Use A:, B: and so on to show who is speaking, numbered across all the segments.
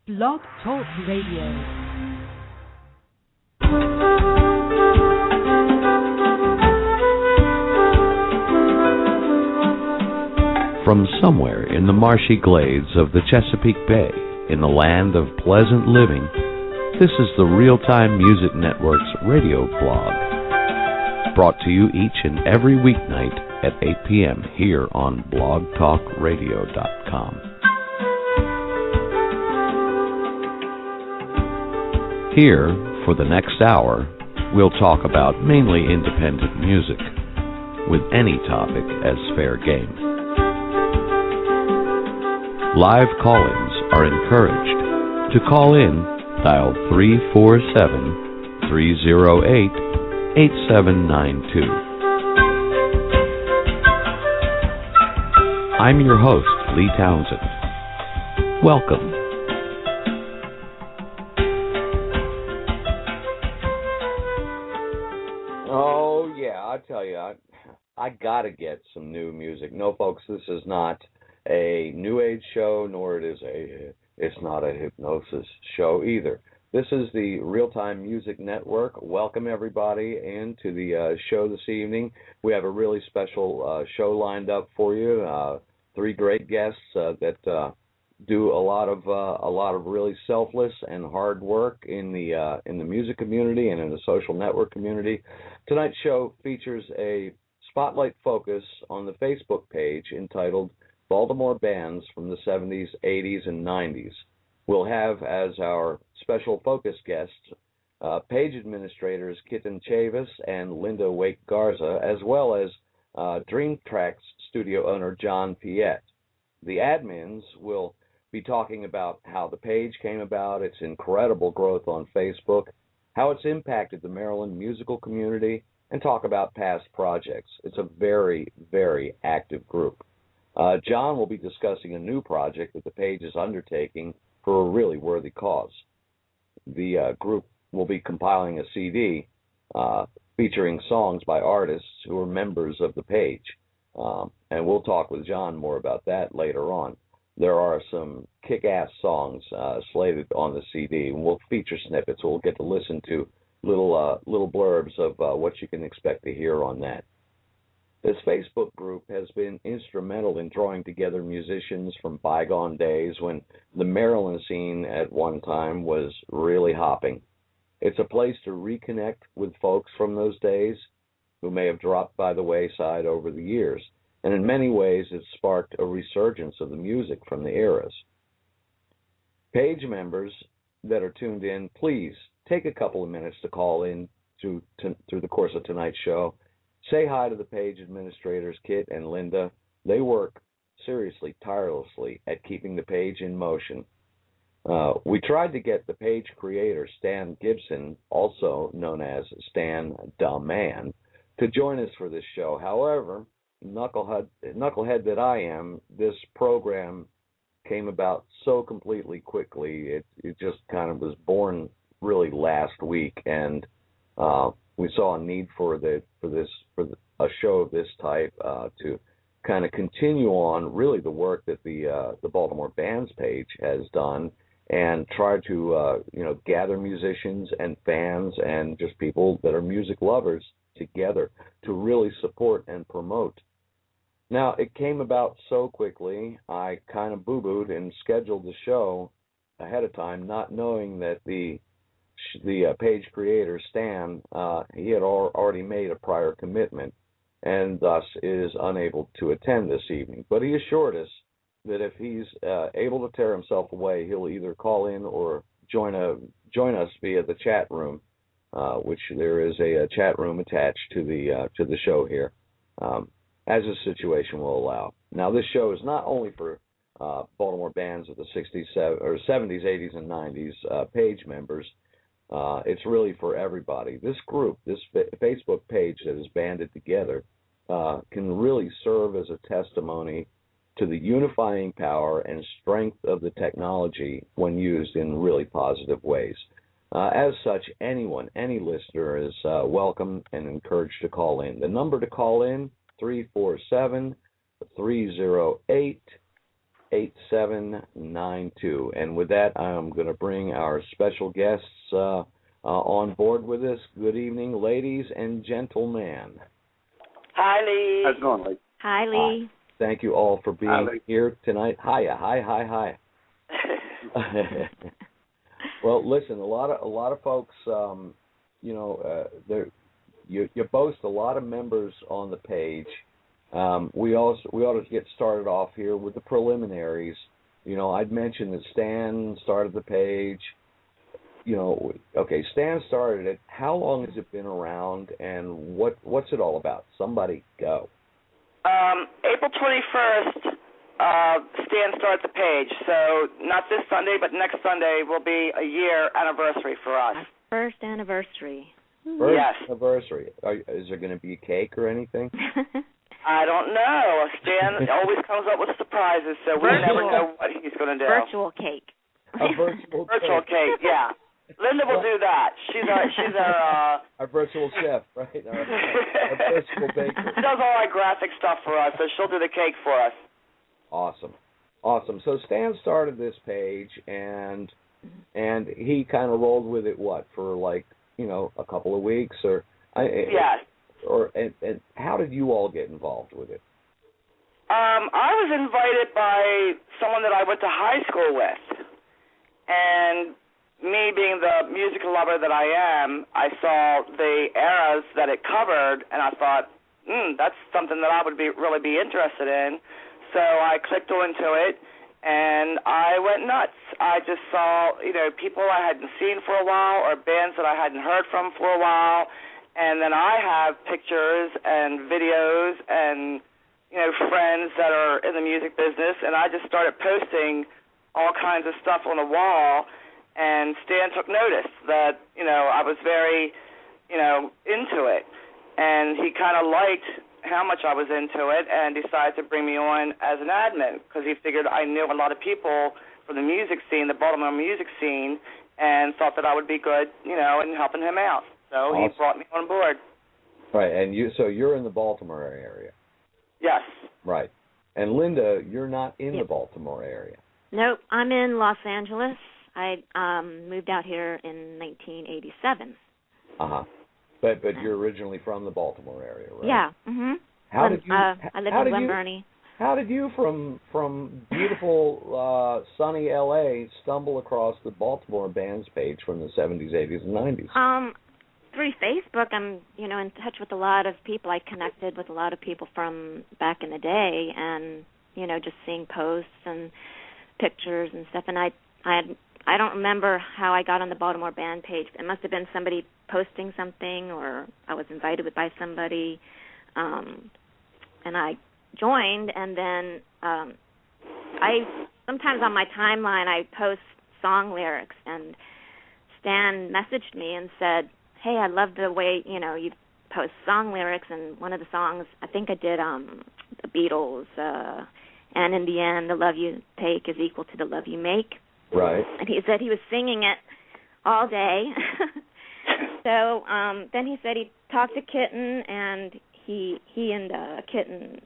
A: Blog Talk Radio.
B: From somewhere in the marshy glades of the Chesapeake Bay, in the land of pleasant living, this is the Real-Time Music Network's radio blog, brought to you each and every weeknight at 8 p.m. here on blogtalkradio.com. Here, for the next hour, we'll talk about mainly independent music, with any topic as fair game. Live call-ins are encouraged. To call in, dial 347-308-8792. I'm your host, Lee Townsend. Welcome.
C: Oh, yeah, I tell you, I gotta get some new music. No, folks, this is not a New Age show, nor it's not a hypnosis show either. This is the Real-Time Music Network. Welcome, everybody, into the show this evening. We have a really special show lined up for you. Three great guests that do a lot of really selfless and hard work in the music community and in the social network community. Tonight's show features a spotlight focus on the Facebook page entitled Baltimore Bands from the 70s, 80s, and 90s. We'll have as our special focus guests page administrators Kit Ten Chavis and Linke Wake Garza, as well as Dreamtraxx studio owner John Piette. The admins will be talking about how the page came about, its incredible growth on Facebook, how it's impacted the Maryland musical community, and talk about past projects. It's a very, very active group. John will be discussing a new project that the page is undertaking for a really worthy cause. The group will be compiling a CD featuring songs by artists who are members of the page. And we'll talk with John more about that later on. There are some kick-ass songs slated on the CD, and we'll feature snippets. We'll get to listen to little blurbs of what you can expect to hear on that. This Facebook group has been instrumental in drawing together musicians from bygone days when the Maryland scene at one time was really hopping. It's a place to reconnect with folks from those days who may have dropped by the wayside over the years, and in many ways it's sparked a resurgence of the music from the eras. Page members that are tuned in, please take a couple of minutes to call in through the course of tonight's show. Say hi to the page administrators, Kit and Linda. They work seriously, tirelessly at keeping the page in motion. We tried to get the page creator, Stan Gibson, also known as Stan Da Man, to join us for this show. However, knucklehead that I am, this program came about so completely quickly. It just kind of was born really last week, and we saw a need for a show of this type to kind of continue on really the work that the Baltimore Bands page has done, and try to gather musicians and fans and just people that are music lovers together to really support and promote. Now, it came about so quickly, I kind of boo-booed and scheduled the show ahead of time, not knowing that the page creator, Stan, he had already made a prior commitment and thus is unable to attend this evening. But he assured us that if he's able to tear himself away, he'll either call in or join us via the chat room, which there is a chat room attached to the show here, as the situation will allow. Now, this show is not only for Baltimore Bands of the 60s, or 70s, 80s, and 90s page members. It's really for everybody. This group, this Facebook page that is banded together, can really serve as a testimony to the unifying power and strength of the technology when used in really positive ways. As such, any listener is welcome and encouraged to call in. The number to call in, 347-308 8792. And with that, I'm going to bring our special guests on board with us. Good evening, ladies and gentlemen.
D: Hi, Lee.
E: How's it going, Lee?
A: Hi, Lee.
C: Thank you all for being here tonight. Hiya, hi. Well, listen, a lot of folks, you boast a lot of members on the page. We ought to get started off here with the preliminaries. I'd mentioned that Stan started the page. Stan started it. How long has it been around, and what's it all about? Somebody go.
D: April 21st, Stan started the page. So not this Sunday, but next Sunday will be a year anniversary for us.
A: Our first anniversary.
D: Yes.
C: Anniversary. Is there going to be a cake or anything?
D: I don't know. Stan always comes up with surprises, so we never know what he's going to do.
A: Virtual cake.
C: A virtual
D: cake, yeah. Linda will do that. She's
C: our virtual chef, right? Our virtual baker.
D: She does all our graphic stuff for us, so she'll do the cake for us.
C: Awesome. So Stan started this page, and he kind of rolled with it. For a couple of weeks, or
D: yes.
C: And how did you all get involved with it?
D: I was invited by someone that I went to high school with, and me being the music lover that I am, I saw the eras that it covered, and I thought, that's something that I would really be interested in. So I clicked into it, and I went nuts. I just saw, people I hadn't seen for a while, or bands that I hadn't heard from for a while, and then I have pictures and videos and, friends that are in the music business, and I just started posting all kinds of stuff on the wall, and Stan took notice that, I was very, into it, and he kind of liked how much I was into it and decided to bring me on as an admin because he figured I knew a lot of people from the music scene, the Baltimore music scene, and thought that I would be good, in helping him out. So Awesome. He brought me on board.
C: Right, and you're in the Baltimore area.
D: Yes.
C: Right. And Linda, you're not in the Baltimore area.
A: Nope, I'm in Los Angeles. I moved out here in 1987.
C: Uh-huh. But you're originally from the Baltimore area, right?
A: Yeah. Mhm.
C: How did you?
A: I live in Glen Burnie.
C: How did you, from beautiful sunny LA, stumble across the Baltimore Bands page from the 70s, 80s, and 90s?
A: Through Facebook, I'm in touch with a lot of people. I connected with a lot of people from back in the day, and just seeing posts and pictures and stuff. And I don't remember how I got on the Baltimore Band page. It must have been somebody posting something, or I was invited by somebody, and I joined. And then I sometimes on my timeline I post song lyrics, and Stan messaged me and said, "Hey, I love the way you post song lyrics." And one of the songs I think I did the Beatles, and in the end, the love you take is equal to the love you make.
C: Right.
A: And he said he was singing it all day. So then he said he talked to Kitten, and he and Kitten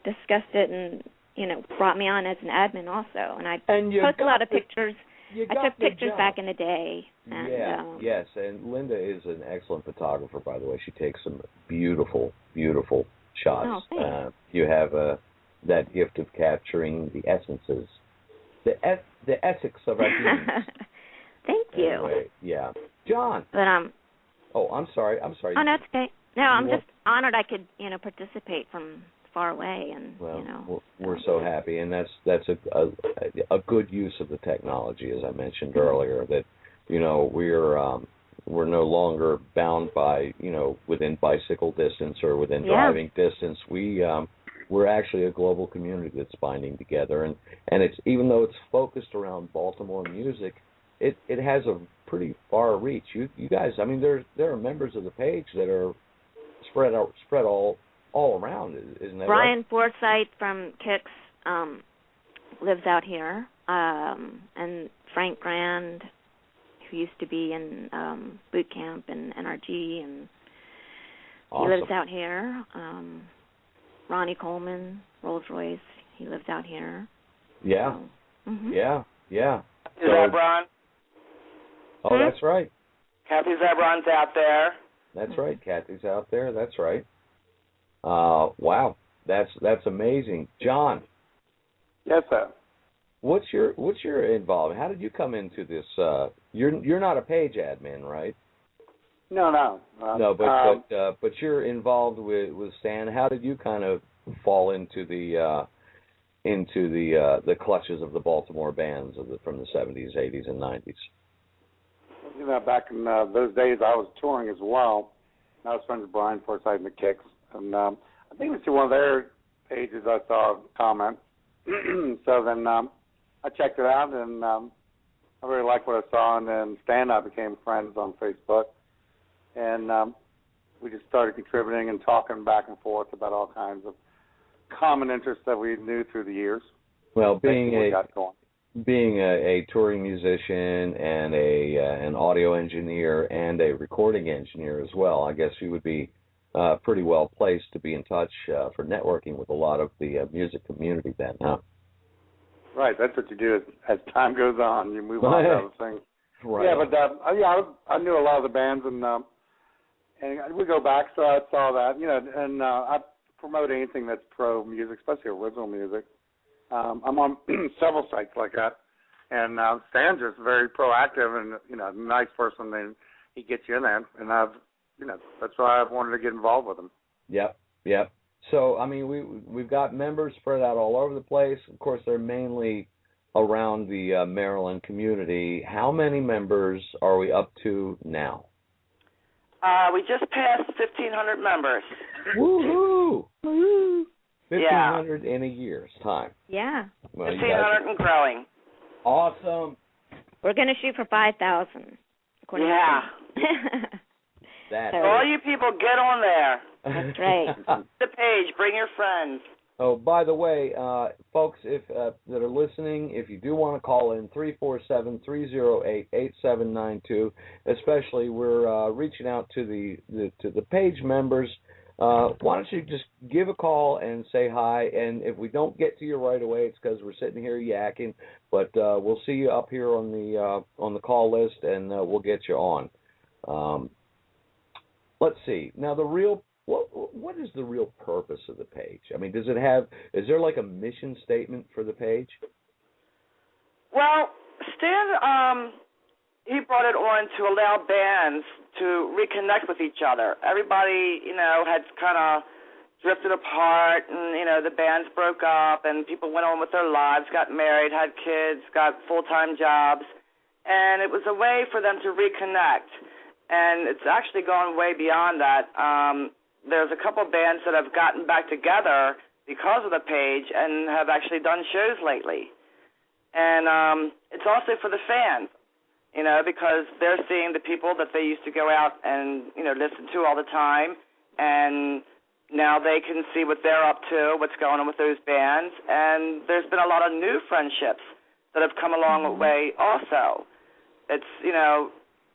A: discussed it, and brought me on as an admin also. And I post a lot of pictures. I took pictures back in the day. And,
C: yes. And Linda is an excellent photographer, by the way. She takes some beautiful, beautiful shots.
A: Oh, thanks.
C: You have that gift of capturing the essences, the ethics of our beings.
A: Thank you.
C: Anyway, yeah, John.
A: But
C: Oh, I'm sorry.
A: Oh, no, it's okay. No, I'm just honored I could participate from far away, and
C: we're so happy, and that's a good use of the technology, as I mentioned earlier. That we're no longer bound by within bicycle distance or within driving distance. We're actually a global community that's binding together, and it's, even though it's focused around Baltimore music, it has a pretty far reach. You guys, I mean, there are members of the page that are spread all around, isn't that
A: Brian
C: right?
A: Forsythe from Kicks lives out here, and Frank Grand, who used to be in boot camp and NRG, and
C: Awesome.
A: he lives out here. Ronnie Coleman, Rolls Royce, he lives out here.
C: Yeah.
A: Mm-hmm.
C: Yeah.
D: Kathy Zabron.
C: Oh, that's right.
D: Kathy Zabron's out there.
C: That's right. Kathy's out there. That's right. Wow. That's amazing. John.
E: Yes, sir.
C: What's your involvement? How did you come into this? You're not a page admin, right?
E: No.
C: No, but you're involved with Stan. How did you kind of fall into the clutches of the Baltimore Bands from the 70s, 80s, and 90s?
E: You know, back in those days, I was touring as well. I was friends with Brian Forsythe and the Kicks, and I think it was through one of their pages I saw a comment. So then I checked it out, and I really liked what I saw, and then Stan and I became friends on Facebook, and we just started contributing and talking back and forth about all kinds of common interests that we knew through the years.
C: Well, being a touring musician and an audio engineer and a recording engineer as well, I guess you would be pretty well placed to be in touch for networking with a lot of the music community then, huh?
E: Right, that's what you do as time goes on. You move on to other things.
C: Right.
E: Yeah, but I knew a lot of the bands, and we go back, so I saw that, you know, and I promote anything that's pro music, especially original music. I'm on several sites like that, and Stan's just very proactive and, you know, nice person, and he gets you in there, and that's why I wanted to get involved with him.
C: Yep. So, I mean, we've got members spread out all over the place. Of course, they're mainly around the Maryland community. How many members are we up to now?
D: We just passed 1,500 members.
C: Woohoo! 1,500 in a year's time.
A: Yeah.
C: Well,
D: 1,500 and growing.
C: Awesome.
A: We're going to shoot for 5,000.
D: Yeah.
C: That's
D: all you people, get on there.
A: That's right.
D: The page, bring your friends.
C: Oh, by the way, folks, if that are listening, if you do want to call in, 347-308-8792. Especially, we're reaching out to the page members. Why don't you just give a call and say hi? And if we don't get to you right away, it's because we're sitting here yakking. But we'll see you up here on the call list, and we'll get you on. Let's see. Now, what is the real purpose of the page? I mean, is there like a mission statement for the page?
D: Well, Stan, he brought it on to allow bands to reconnect with each other. Everybody, you know, had kind of drifted apart, and, you know, the bands broke up, and people went on with their lives, got married, had kids, got full-time jobs, and it was a way for them to reconnect. And it's actually gone way beyond that. There's a couple bands that have gotten back together because of the page and have actually done shows lately. And it's also for the fans, you know, because they're seeing the people that they used to go out and, you know, listen to all the time, and now they can see what they're up to, what's going on with those bands. And there's been a lot of new friendships that have come along the way also. It's, you know,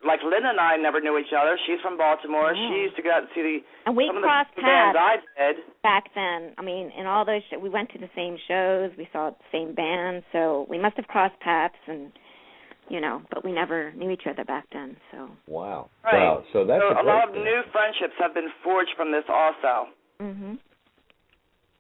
D: like Lynn and I never knew each other. She's from Baltimore. She used to go out and see
A: and we
D: some of
A: crossed
D: the bands I did.
A: Back then. I mean, in all those we went to the same shows. We saw the same bands. So we must have crossed paths, and, you know, but we never knew each other back then. So.
C: Wow.
D: Right.
C: Wow. So that's
D: a lot of new friendships have been forged from this also.
A: Mhm.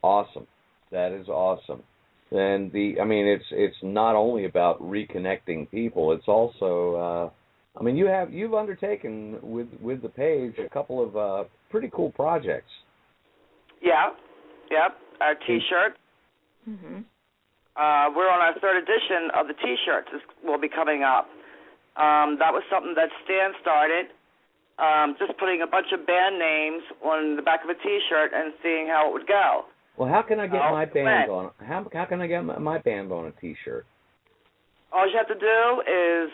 C: Awesome. That is awesome. And it's not only about reconnecting people. It's also you've undertaken with the page a couple of pretty cool projects. Yeah. Yep. Our T-shirts.
A: Mhm.
D: We're on our 3rd edition of the T-shirts. This will be coming up. That was something that Stan started. Just putting a bunch of band names on the back of a T-shirt and seeing how it would go.
C: Well, how can I get my band on? How can I get my band on a T-shirt?
D: All you have to do is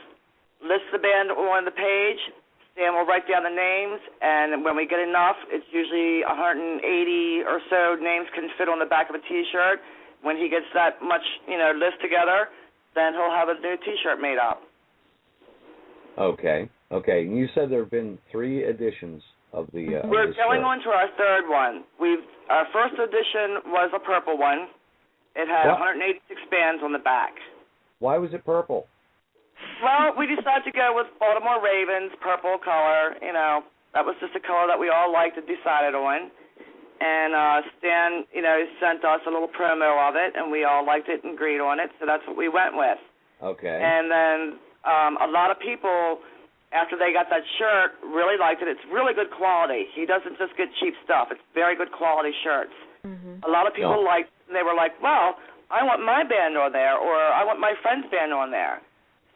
D: list the band on the page. Stan will write down the names, and when we get enough, it's usually 180 or so names can fit on the back of a T-shirt. When he gets that much, you know, list together, then he'll have a new T-shirt made up. Okay. And you said there have been 3 editions of the. We're going on to our 3rd one. Our first edition was a purple one, It had 186 bands on the back.
C: Why was it purple?
D: Well, we decided to go with Baltimore Ravens, purple color. You know, that was just a color that we all liked and decided on. And Stan, you know, sent us a little promo of it, and we all liked it and agreed on it, so that's what we went with.
C: Okay.
D: And then a lot of people, after they got that shirt, really liked it. It's really good quality. He doesn't just get cheap stuff. It's very good quality shirts.
A: Mm-hmm.
D: A lot of people liked it, and they were like, well, I want my band on there, or I want my friend's band on there.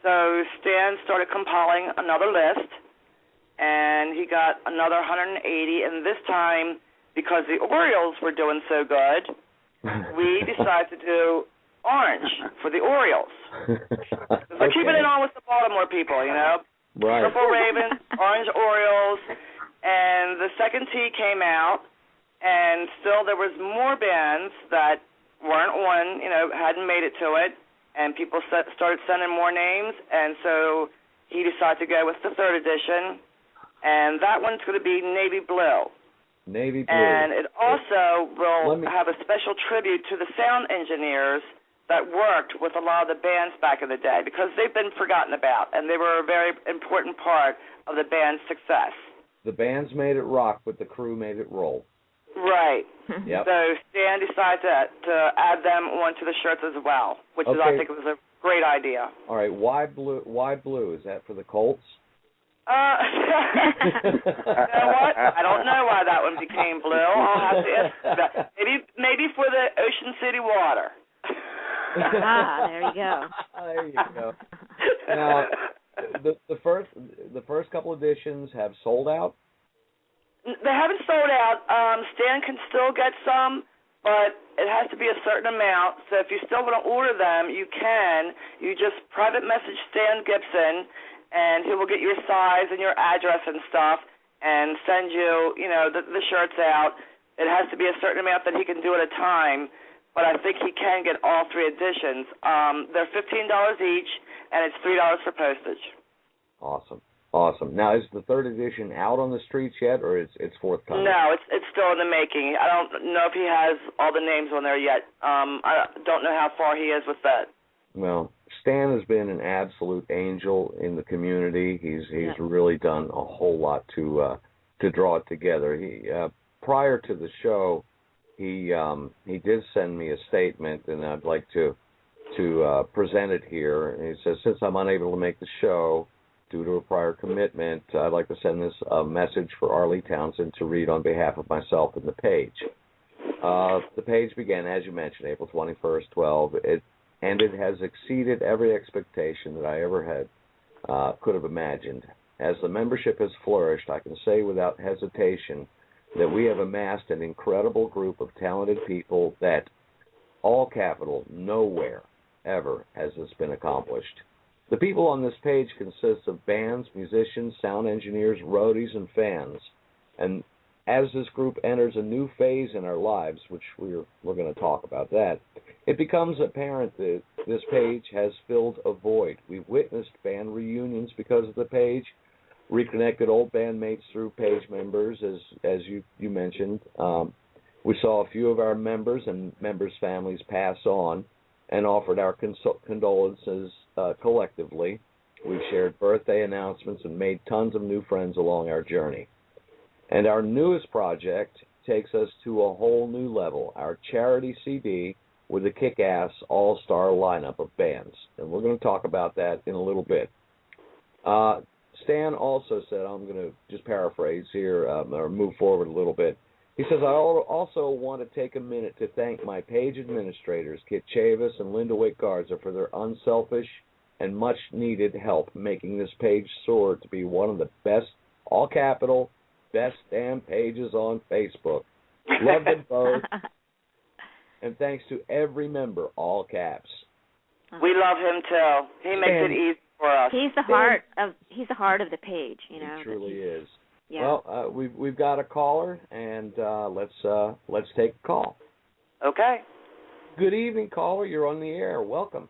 D: So Stan started compiling another list, and he got another 180, and this time, because the Orioles were doing so good, we decided to do orange for the Orioles. We're keeping it on with the Baltimore people, you know.
C: Right.
D: Purple Ravens, orange Orioles, and the second tee came out, and still there was more bands that weren't on, you know, hadn't made it to it, and people started sending more names, and so he decided to go with the third edition, and that one's going to be navy blue.
C: Navy blue.
D: And it also will have a special tribute to the sound engineers that worked with a lot of the bands back in the day, because they've been forgotten about, and they were a very important part of the band's success.
C: The bands made it rock, but the crew made it roll.
D: Right.
C: Yep.
D: So Stan decided to add them onto the shirts as well, which is, I think, was a great idea.
C: All right. Why blue? Why blue? Is that for the Colts?
D: You know what? I don't know why that one became blue. I'll have to ask that. Maybe for the Ocean City water.
A: There you go.
C: There you go. Now, the first couple editions have sold out.
D: They haven't sold out. Stan can still get some, but it has to be a certain amount. So if you still want to order them, you can. You just private message Stan Gibson, and he will get your size and your address and stuff and send you, you know, the shirts out. It has to be a certain amount that he can do at a time, but I think he can get all three editions. They're $15 each, and it's $3 for postage.
C: Awesome. Now, is the third edition out on the streets yet, or it's forthcoming?
D: No, it's still in the making. I don't know if he has all the names on there yet. I don't know how far he is with that.
C: Well, Stan has been an absolute angel in the community. He's really done a whole lot to draw it together. He prior to the show, he did send me a statement, and I'd like to present it here. And he says, since I'm unable to make the show due to a prior commitment, I'd like to send this message for Arlie Townsend to read on behalf of myself and the page. The page began, as you mentioned, April 21st, 12. And it has exceeded every expectation that I ever had could have imagined. As the membership has flourished, I can say without hesitation that we have amassed an incredible group of talented people that, all capital, nowhere ever has this been accomplished. The people on this page consist of bands, musicians, sound engineers, roadies, and fans. And as this group enters a new phase in our lives, which we're going to talk about that, it becomes apparent that this page has filled a void. We've witnessed band reunions because of the page, reconnected old bandmates through page members, as you mentioned. We saw a few of our members and members' families pass on and offered our condolences collectively. We've shared birthday announcements and made tons of new friends along our journey. And our newest project takes us to a whole new level, our charity CD with a kick-ass all-star lineup of bands. And we're going to talk about that in a little bit. Stan also said, I'm going to just paraphrase here or move forward a little bit. He says, I also want to take a minute to thank my page administrators, Kit Chavis and Linke Wake Garza, for their unselfish and much-needed help making this page soar to be one of the best, all capital, best damn pages on Facebook. Love them both. And thanks to every member, all caps.
D: We love him too. He makes it easy for us.
A: He's the heart of the page, you know.
C: He truly is.
A: Yeah.
C: Well, we've got a caller, and let's take a call.
D: Okay.
F: Good evening, caller. You're on the air. Welcome.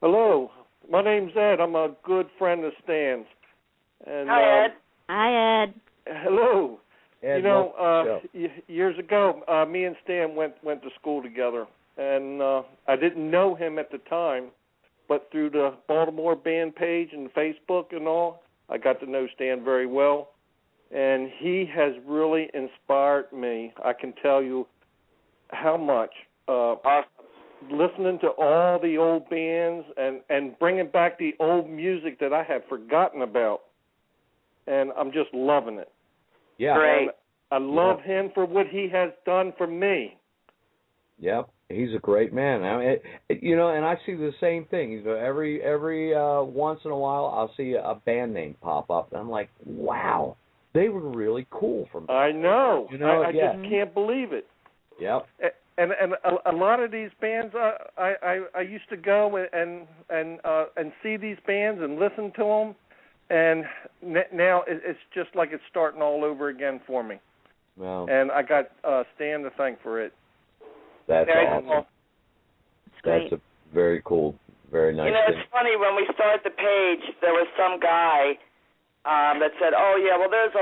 G: Hello. My name's Ed. I'm a good friend of Stan's. And,
D: Hi, Ed.
A: Hi, Ed.
G: Hello.
C: Ed,
G: you know, years ago, me and Stan went to school together. and I didn't know him at the time, but through the Baltimore Band page and Facebook and all, I got to know Stan very well, and he has really inspired me. I can tell you how much. Listening to all the old bands and bringing back the old music that I had forgotten about, and I'm just loving it.
C: Yeah.
D: Great.
G: I love him for what he has done for me.
C: Yep, he's a great man. I mean, and I see the same thing. Every once in a while, I'll see a band name pop up, and I'm like, wow, they were really cool from.
G: I know. I just can't believe it.
C: Yep.
G: And a lot of these bands, I used to go and see these bands and listen to them, and now it's just like it's starting all over again for me.
C: Well,
G: and I got Stan to thank for it.
C: That's
D: very
C: awesome.
D: cool.
C: That's a very cool, very nice thing.
D: It's funny, when we started the page, there was some guy that said, "Oh yeah, well there's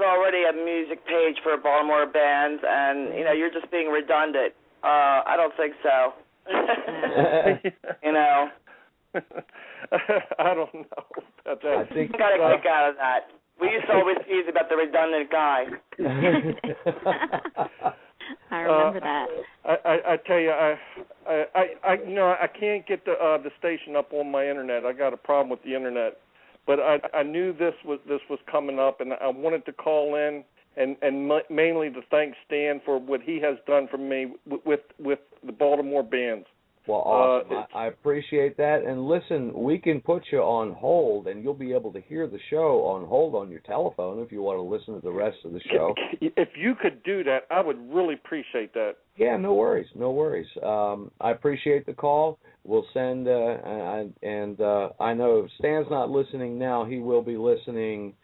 D: already a music page for Baltimore Bands, and you're just being redundant." I don't think so.
G: I don't know about that.
C: I think
D: I got a kick out of that. We used to always tease about the redundant guy.
A: I remember that.
G: I tell you, I can't get the station up on my internet. I got a problem with the internet, but I knew this was coming up, and I wanted to call in and mainly to thank Stan for what he has done for me with the Baltimore Bands.
C: Well, awesome. I appreciate that. And listen, we can put you on hold, and you'll be able to hear the show on hold on your telephone if you want to listen to the rest of the show.
G: If you could do that, I would really appreciate that.
C: Yeah, no worries, no worries. I appreciate the call. We'll send, I know Stan's not listening now. He will be listening,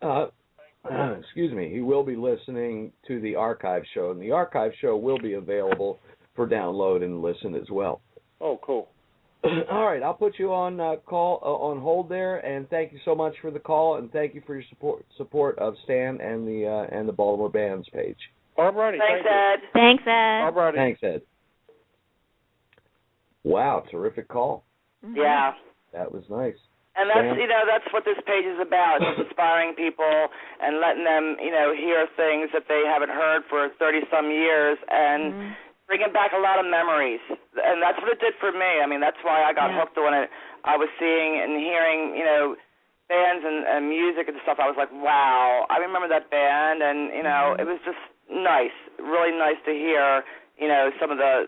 C: he will be listening to the archive show, and the archive show will be available for download and listen as well.
G: Oh, cool.
C: All right, I'll put you on on hold there, and thank you so much for the call, and thank you for your support of Stan and the Baltimore Bands page.
G: All righty.
D: Thanks, Ed.
A: Thanks, Ed.
G: All righty.
C: Thanks, Ed. Wow, terrific call.
A: Mm-hmm.
D: Yeah.
C: That was nice.
D: And that's what this page is about, just inspiring people and letting them, hear things that they haven't heard for 30-some years, and bringing back a lot of memories. And that's what it did for me. I mean, that's why I got hooked on it. I was seeing and hearing, bands and music and stuff. I was like, wow, I remember that band, and, it was just nice, really nice to hear, some of the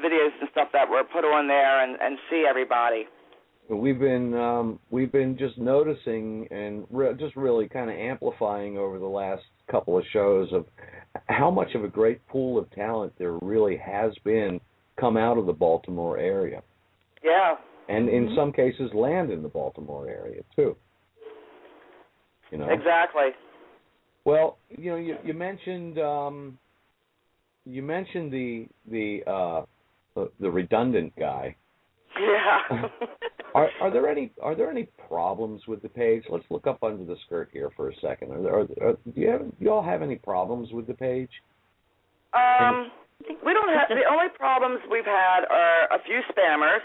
D: videos and stuff that were put on there and see everybody.
C: We've been just noticing and just really kind of amplifying over the last couple of shows of how much of a great pool of talent there really has been come out of the Baltimore area.
D: Yeah.
C: And in some cases land in the Baltimore area too.
D: Exactly.
C: Well, you mentioned the redundant guy.
D: Yeah.
C: Are there any problems with the page? Let's look up under the skirt here for a second. Do you all have any problems with the page?
D: We don't have. The only problems we've had are a few spammers,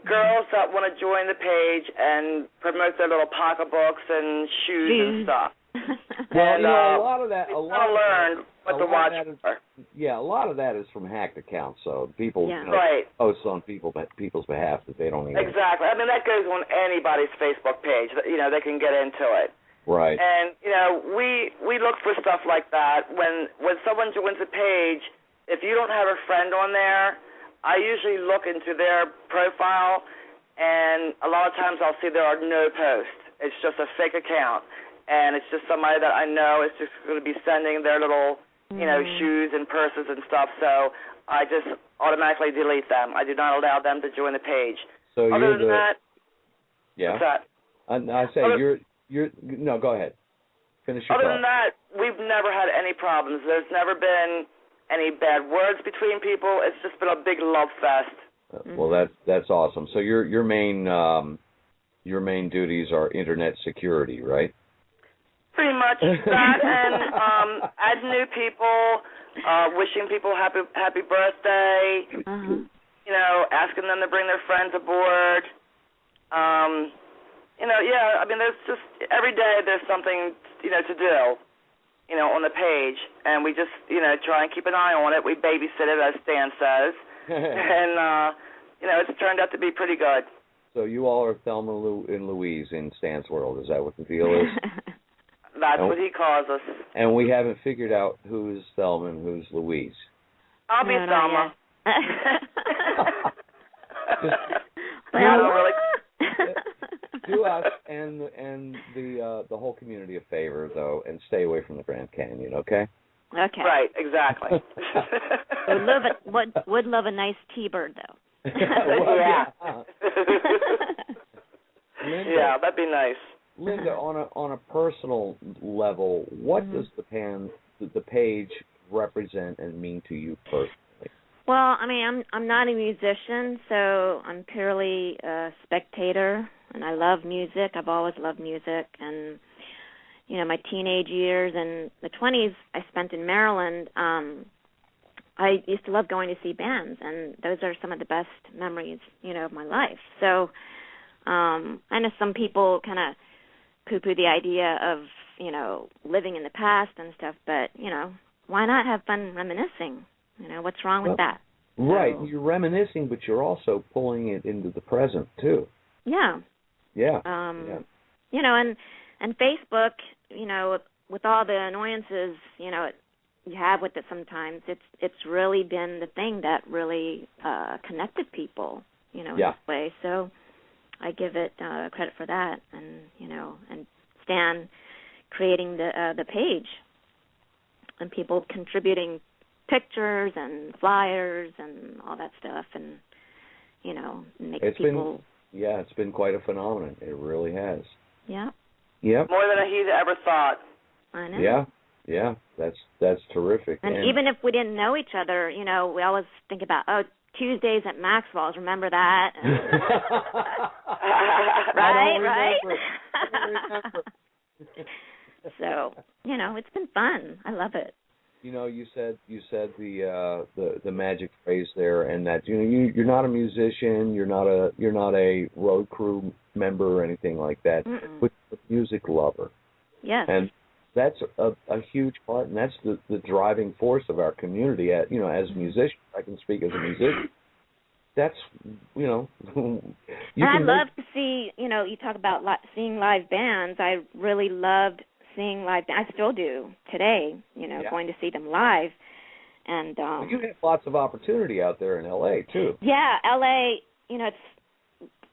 D: girls that want to join the page and promote their little pocketbooks and shoes and stuff.
C: Well,
D: and,
C: a lot of that.
D: learn what to watch for.
C: Yeah, a lot of that is from hacked accounts. So people post on people's behalf that they don't even.
D: Exactly. I mean, that goes on anybody's Facebook page. They can get into it.
C: Right.
D: And we look for stuff like that when someone joins a page. If you don't have a friend on there, I usually look into their profile, and a lot of times I'll see there are no posts. It's just a fake account. And it's just somebody that I know is just going to be sending their little, shoes and purses and stuff. So I just automatically delete them. I do not allow them to join the page.
C: So
D: Other than that,
C: yeah.
D: What's that?
C: I say you're no. Go ahead. Finish your
D: Other than that, we've never had any problems. There's never been any bad words between people. It's just been a big love fest.
C: Well, that's awesome. So your main duties are internet security, right?
D: Pretty much that, and add new people, wishing people happy birthday. You know, asking them to bring their friends aboard. You know, yeah. I mean, there's just every day there's something to do. You know, on the page, and we just try and keep an eye on it. We babysit it, as Stan says, and it's turned out to be pretty good.
C: So you all are Thelma and Louise in Stan's world. Is that what the deal is?
D: That's what he calls us.
C: And we haven't figured out who's Thelma and who's Louise.
D: I'll be Thelma.
C: Do us and the whole community a favor, though, and stay away from the Grand Canyon, okay?
A: Okay.
D: Right, exactly.
A: Would love a nice T-bird, though.
D: Yeah.
C: Linda,
D: yeah, that'd be nice.
C: Linda, on a personal level, what does the page represent and mean to you personally?
A: Well, I mean, I'm not a musician, so I'm purely a spectator, and I love music. I've always loved music, and my teenage years and the 20s I spent in Maryland. I used to love going to see bands, and those are some of the best memories, of my life. So I know some people kind of poo-poo the idea of, living in the past and stuff, but, why not have fun reminiscing? What's wrong with that?
C: Right.
A: So,
C: you're reminiscing, but you're also pulling it into the present, too.
A: Yeah.
C: Yeah.
A: And Facebook, with all the annoyances, you have with it sometimes, it's really been the thing that really connected people, in this way. So I give it credit for that, and and Stan creating the page, and people contributing pictures and flyers and all that stuff, and it's
C: been quite a phenomenon. It really has.
A: Yeah.
C: Yep.
D: More than he'd ever thought.
A: I know.
C: Yeah. That's terrific.
A: And even if we didn't know each other, we always think about Tuesdays at Maxwell's. Remember that? Right.
C: I remember.
A: So it's been fun. I love it.
C: You said the magic phrase there, and that you're not a musician, you're not a road crew member or anything like that, but a music lover.
A: Yes.
C: And that's a huge part, and that's the driving force of our community. As musicians, I can speak as a musician. That's and
A: I love to see. You talk about seeing live bands. I really loved seeing live. I still do today, going to see them live. And
C: you have lots of opportunity out there in L.A. too.
A: Yeah, L.A. It's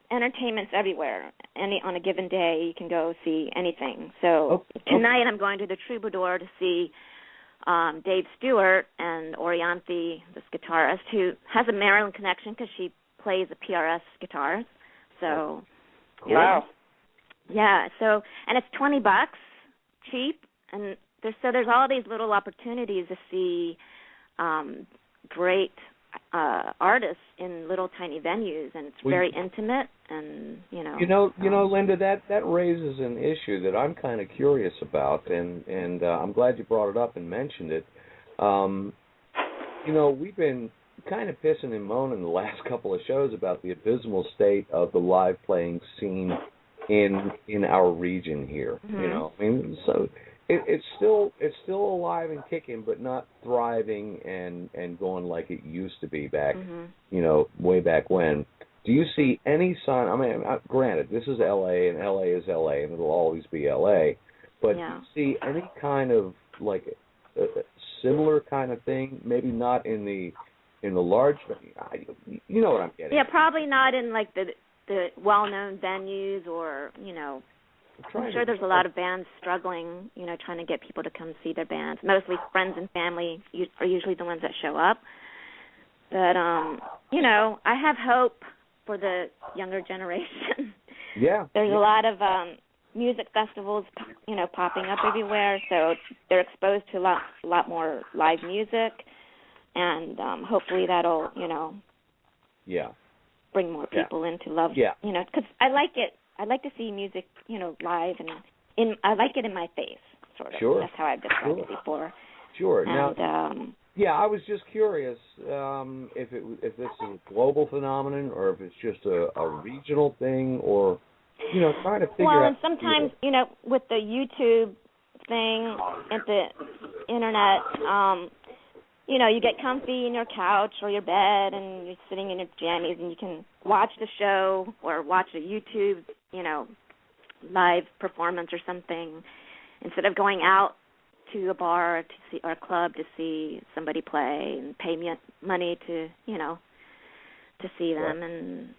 A: entertainment's everywhere. On a given day, you can go see anything. So tonight, I'm going to the Troubadour to see Dave Stewart and Orianthi, this guitarist, who has a Maryland connection because she plays a PRS guitar. So,
D: wow.
A: Yeah. So, and it's $20. Cheap, and there's all these little opportunities to see great artists in little tiny venues, and it's very intimate, and
C: Linda, that raises an issue that I'm kind of curious about, and I'm glad you brought it up and mentioned it. We've been kind of pissing and moaning the last couple of shows about the abysmal state of the live playing scene in our region here. So it's still alive and kicking, but not thriving and going like it used to be back, way back when. Do you see any sign? I mean, granted, this is L.A. and L.A. is L.A. and it'll always be L.A. But do you see any kind of like a similar kind of thing? Maybe not in the large, you know what I'm getting.
A: Yeah, probably not in like the well-known venues, or I'm sure there's a lot of bands struggling, trying to get people to come see their bands. Mostly friends and family are usually the ones that show up. But I have hope for the younger generation.
C: Yeah.
A: There's a lot of music festivals, popping up everywhere, so they're exposed to a lot more live music, and hopefully that'll, bring more people in to love, because I like it. I like to see music, live, and I like it in my face, sort of.
C: Sure.
A: That's how I've described it before.
C: Sure.
A: And,
C: now, Yeah, I was just curious if this is a global phenomenon or if it's just a regional thing, or trying to figure out.
A: Well, and sometimes with the YouTube thing and the internet, you get comfy in your couch or your bed and you're sitting in your jammies and you can watch the show or watch a YouTube, live performance or something instead of going out to a bar to see or a club to see somebody play and pay money to see them. Right. And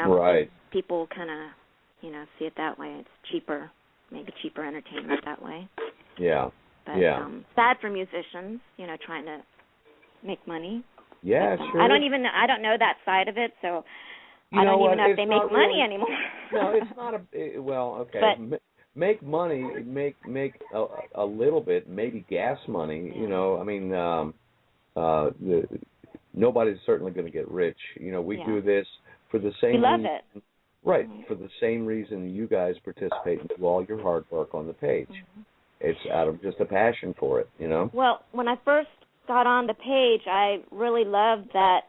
C: right.
A: people kind of see it that way. It's cheaper, maybe cheaper entertainment that way.
C: Yeah.
A: But sad for musicians, trying to make money.
C: Yeah,
A: but,
C: sure.
A: I don't know that side of it, so I don't even know if they make money anymore.
C: No, it's not okay. But, make money, make a little bit, maybe gas money. I mean, nobody's certainly going to get rich. We do this for the same.
A: We love
C: reason,
A: it,
C: right? For the same reason you guys participate and do all your hard work on the page. Mm-hmm. It's out of just a passion for it.
A: Well, when I first got on the page, I really loved that.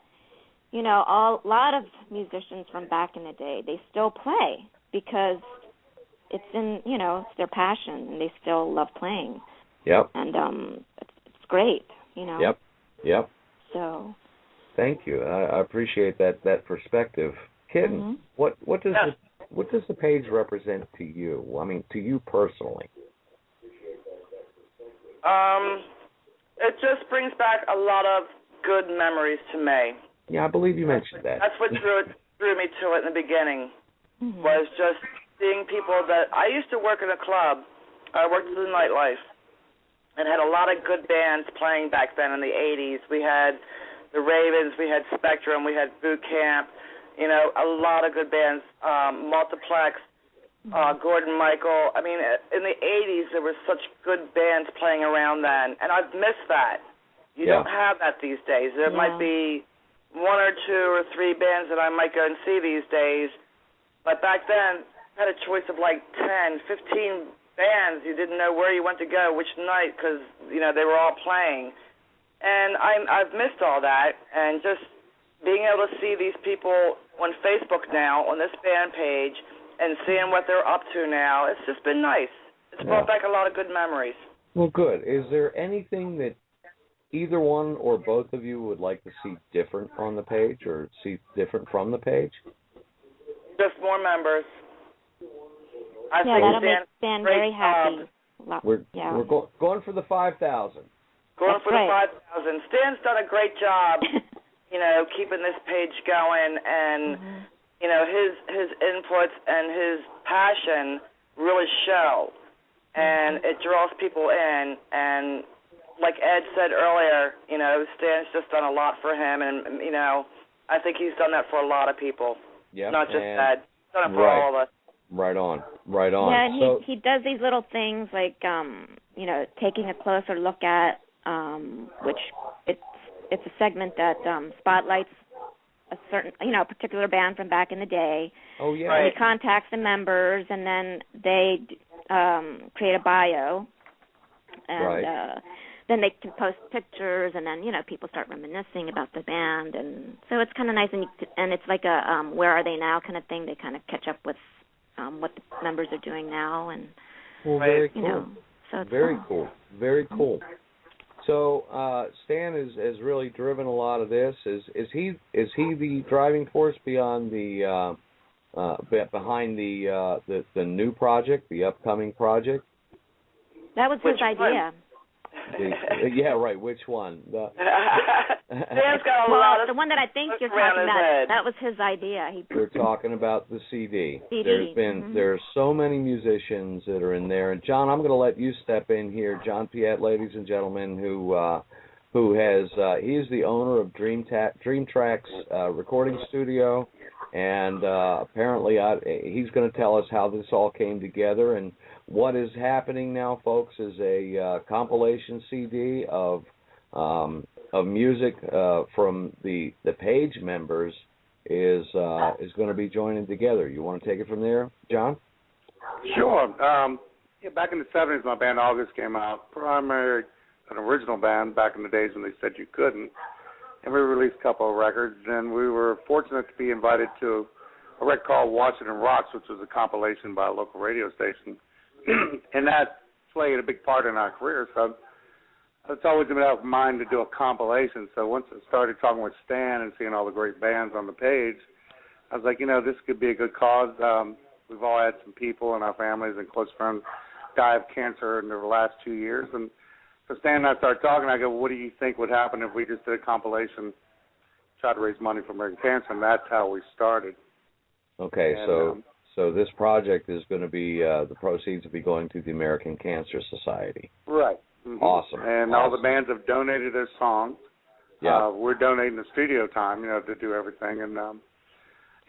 A: A lot of musicians from back in the day, they still play because it's in, it's their passion, and they still love playing.
C: Yep.
A: And it's great,
C: Yep.
A: So.
C: Thank you. I appreciate that perspective, Kitten. Mm-hmm. What does the page represent to you? I mean, to you personally.
D: It just brings back a lot of good memories to me.
C: Yeah, I believe you mentioned that.
D: That's what drew me to it in the beginning. Mm-hmm. Was just seeing people that I used to work in a club. I worked in the nightlife and had a lot of good bands playing back then in the 80s. We had the Ravens, we had Spectrum, we had Boot Camp, a lot of good bands, Multiplex, Gordon Michael. I mean, in the 80s, there were such good bands playing around then, and I've missed that. You don't have that these days. There might be one or two or three bands that I might go and see these days, but back then, I had a choice of like 10, 15 bands. You didn't know where you went to go, which night, because, they were all playing. And I've missed all that, and just being able to see these people on Facebook now, on this band page, and seeing what they're up to now, it's just been nice. It's brought back a lot of good memories.
C: Well, good. Is there anything that either one or both of you would like to see different on the page or see different from the page?
D: Just more members. I think
A: that'll make Stan very happy.
C: We're going for the 5,000.
D: Going for the 5,000. Stan's done a great job, keeping this page going, and his inputs and his passion really show, and it draws people in. And like Ed said earlier, Stan's just done a lot for him, and I think he's done that for a lot of people.
C: Yep.
D: Not just Ed. He's done it for all of us.
C: Right on.
A: Yeah, and he does these little things like taking a closer look at, which it's a segment that spotlights a certain a particular band from back in the day.
C: Oh yeah.
A: Right. He contacts the members, and then they create a bio, and then they can post pictures, and then people start reminiscing about the band, and so it's kind of nice, and it's like a where are they now kind of thing. They kind of catch up with what the members are doing now, and
C: very cool.
A: So it's
C: very
A: fun.
C: cool. Very cool. So Stan has really driven a lot of this. Is he the driving force beyond behind the new project, the upcoming project?
A: That was his idea.
C: Yeah, right. Which one?
D: Dan's got a lot of
A: the one that I think you're talking about. That was his idea.
C: We're talking about the CD.
A: CD.
C: There's so many musicians that are in there, and John, I'm going to let you step in here. John Piette, ladies and gentlemen, who has he's the owner of Dreamtraxx Recording Studio, and apparently he's going to tell us how this all came together. And what is happening now, folks, is a compilation CD of music from the page members is going to be joining together. You want to take it from there, John?
E: Sure. Back in the 70s, my band August came out. an original band back in the days when they said you couldn't. And we released a couple of records, and we were fortunate to be invited to a record called Washington Rocks, which was a compilation by a local radio station. And that played a big part in our career. So it's always been out of mind to do a compilation. So once I started talking with Stan and seeing all the great bands on the page, I was like, this could be a good cause. We've all had some people in our families and close friends die of cancer in the last 2 years. And so Stan and I started talking. I go, what do you think would happen if we just did a compilation, try to raise money for American Cancer? And that's how we started.
C: Okay,
E: and,
C: so this project is going to be, the proceeds will be going to the American Cancer Society.
E: Right. Mm-hmm.
C: Awesome.
E: And all the bands have donated their songs.
C: Yeah.
E: We're donating the studio time, to do everything. And,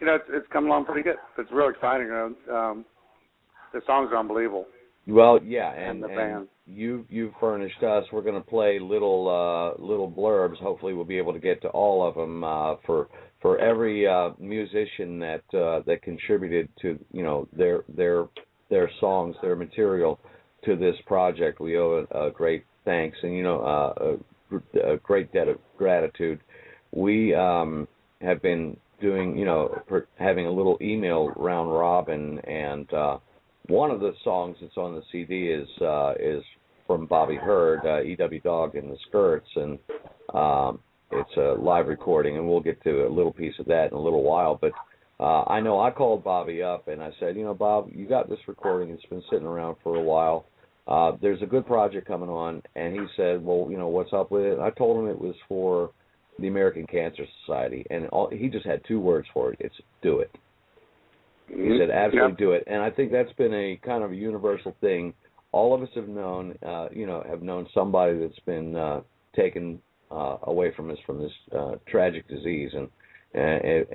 E: it's coming along pretty good. It's real exciting. The songs are unbelievable.
C: Well, yeah, and
E: the band.
C: You've furnished us. We're going to play little blurbs. Hopefully, we'll be able to get to all of them for every musician that contributed to their songs, their material to this project. We owe a great thanks and a great debt of gratitude. We have been doing having a little email round robin, and one of the songs that's on the CD is from Bobby Hurd, E.W. Dog and the Skirts, and it's a live recording, and we'll get to a little piece of that in a little while. But I know I called Bobby up, and I said, Bob, you got this recording. It's been sitting around for a while. There's a good project coming on. And he said, well, what's up with it? I told him it was for the American Cancer Society, and he just had 2 words for it. It's do it. He said, absolutely do it. And I think that's been a kind of a universal thing. All of us have known, have known somebody that's been taken away from us from this tragic disease. And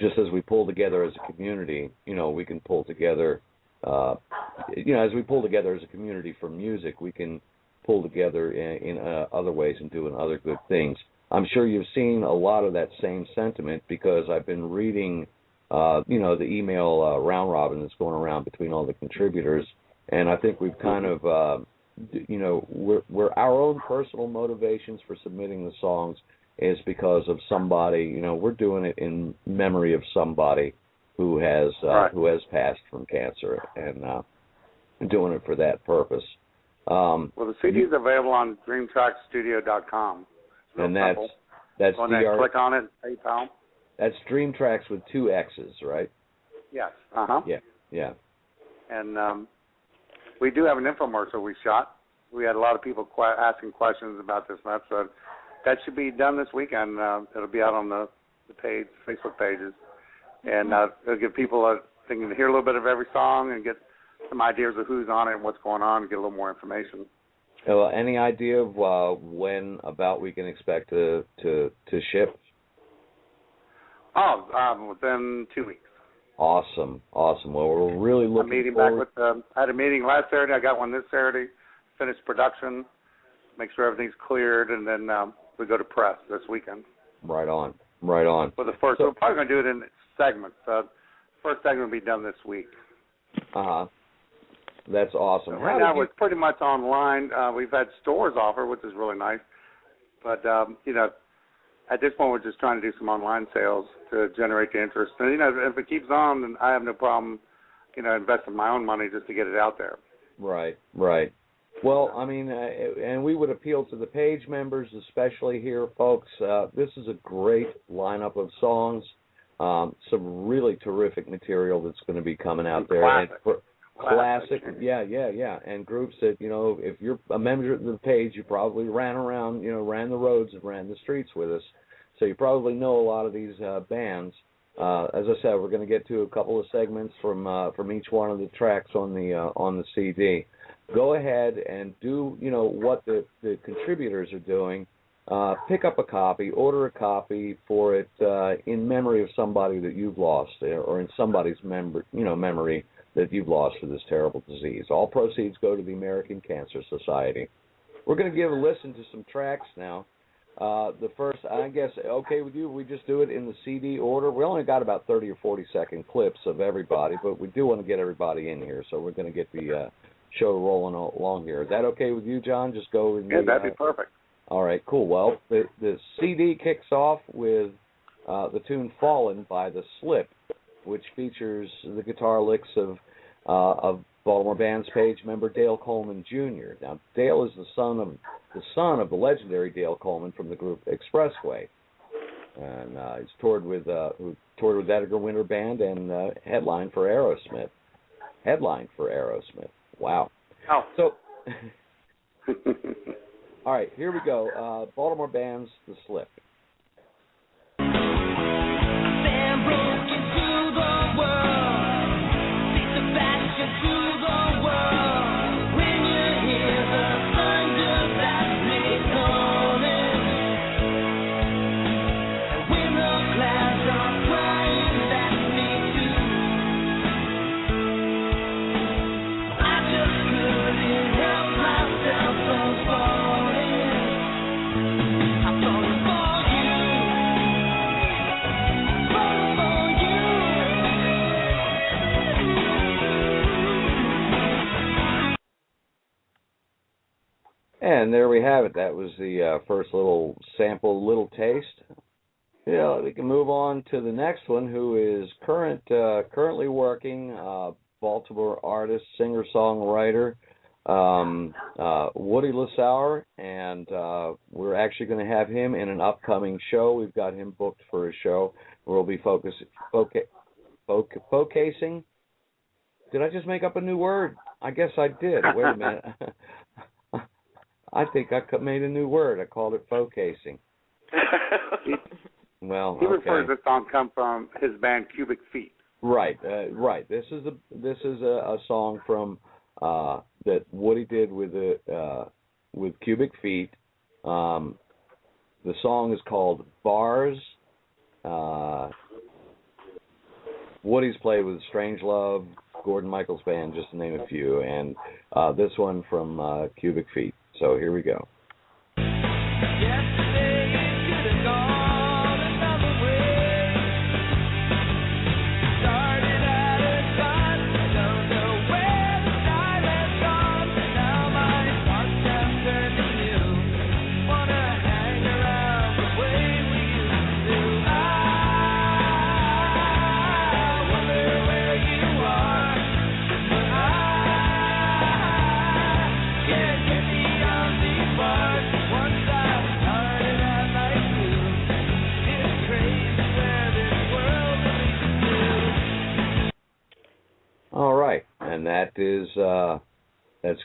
C: just as we pull together as a community, we can pull together, as we pull together as a community for music, we can pull together in other ways and doing other good things. I'm sure you've seen a lot of that same sentiment because I've been reading the email round robin that's going around between all the contributors, and I think we've kind of, we're our own personal motivations for submitting the songs is because of somebody, we're doing it in memory of somebody who has passed from cancer, and doing it for that purpose.
E: Well, the CD is available on Dreamtraxxstudio.com.
C: And that's
E: go there, click on it, PayPal.
C: That's Dreamtraxx with 2 X's, right?
E: Yes.
C: Yeah.
E: And we do have an infomercial we shot. We had a lot of people asking questions about this episode. That should be done this weekend. It'll be out on the page, Facebook pages, and it'll give people thinking to hear a little bit of every song and get some ideas of who's on it and what's going on, and get a little more information.
C: Any idea of when about we can expect to ship?
E: Within 2 weeks.
C: Awesome. Well, we're really looking forward.
E: I had a meeting last Saturday. I got one this Saturday. Finished production, make sure everything's cleared, and then we go to press this weekend.
C: Right on.
E: For the first, we're probably going to do it in segments. First segment will be done this week.
C: That's awesome.
E: So right now, it's pretty much online. We've had stores offer, which is really nice. But, at this point, we're just trying to do some online sales to generate the interest. And, if it keeps on, then I have no problem, investing my own money just to get it out there.
C: Right. Well, I mean, and we would appeal to the page members, especially here, folks. This is a great lineup of songs, some really terrific material that's going to be coming out there. Classic. Yeah. And groups that, if you're a member of the page, you probably ran the roads and ran the streets with us. So you probably know a lot of these bands. As I said, we're going to get to a couple of segments from each one of the tracks on the CD. Go ahead and do, what the contributors are doing. Pick up a copy, order a copy for it in memory of somebody that you've lost, or in somebody's memory that you've lost for this terrible disease. All proceeds go to the American Cancer Society. We're going to give a listen to some tracks now. The first, I guess, okay with you, we just do it in the CD order. We only got about 30 or 40 second clips of everybody, but we do want to get everybody in here, so we're going to get the show rolling along here. Is that okay with you, John? Just go with me.
E: Yeah, that'd be perfect.
C: All right, cool. Well, the CD kicks off with the tune "Fallen" by The Slip, which features the guitar licks of Baltimore Bands page member Dale Coleman Jr. Now, Dale is the son of the legendary Dale Coleman from the group Expressway, and he's toured with Edgar Winter Band and headlined for Aerosmith. Wow.
E: Oh.
C: So, all right, here we go. Baltimore Bands, The Slip. And there we have it. That was the first little sample, little taste. Yeah, we can move on to the next one, who is currently working, Baltimore artist, singer-songwriter, Woody Lasauer, and we're actually going to have him in an upcoming show. We've got him booked for a show where we'll be focusing. Did I just make up a new word? I guess I did. Wait a minute. I think I made a new word. I called it focusing. Well,
E: he refers to the song come from his band Cubic Feet.
C: Right, right. This is a song from that Woody did with Cubic Feet. The song is called Bars. Woody's played with Strangelove, Gordon Michael's band, just to name a few, and this one from Cubic Feet. So here we go.
H: Yesterday it could have gone another way. Started at a spot, don't know where the time has gone. Now my thoughts have turned to you. Wanna hang around the way we used to. I wonder where you are, but I can't get beyond these bars. Once I started out like you, it's crazy where this world leads to.
C: All right, and that's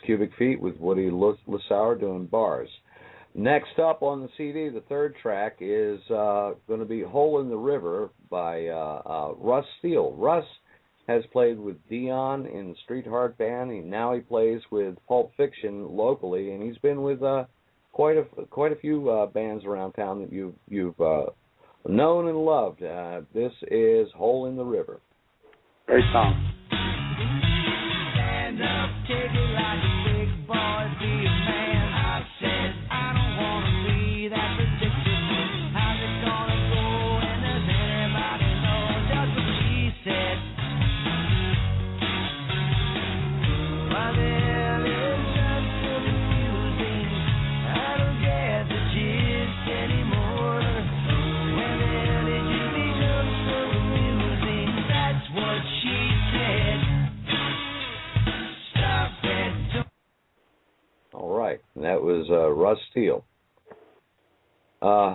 C: Cubic Feet with Woody Lasauer doing Bars. Next up on the CD, the third track is going to be "Hole in the River" by Russ Steele. Russ has played with Dion in the Street Heart Band. Now he plays with Pulp Fiction locally, and he's been with quite a few bands around town that you've known and loved. This is "Hole in the River."
E: Great song.
H: Stand up, take it like a big boy, be a man. I said I don't want to be that ridiculous. How's it gonna go? And does anybody know? That's what she said. My name is just so confusing. I don't get the gist anymore. When did you become so amusing? That's what she said. Stop it.
C: All right, and that was Russ Steele.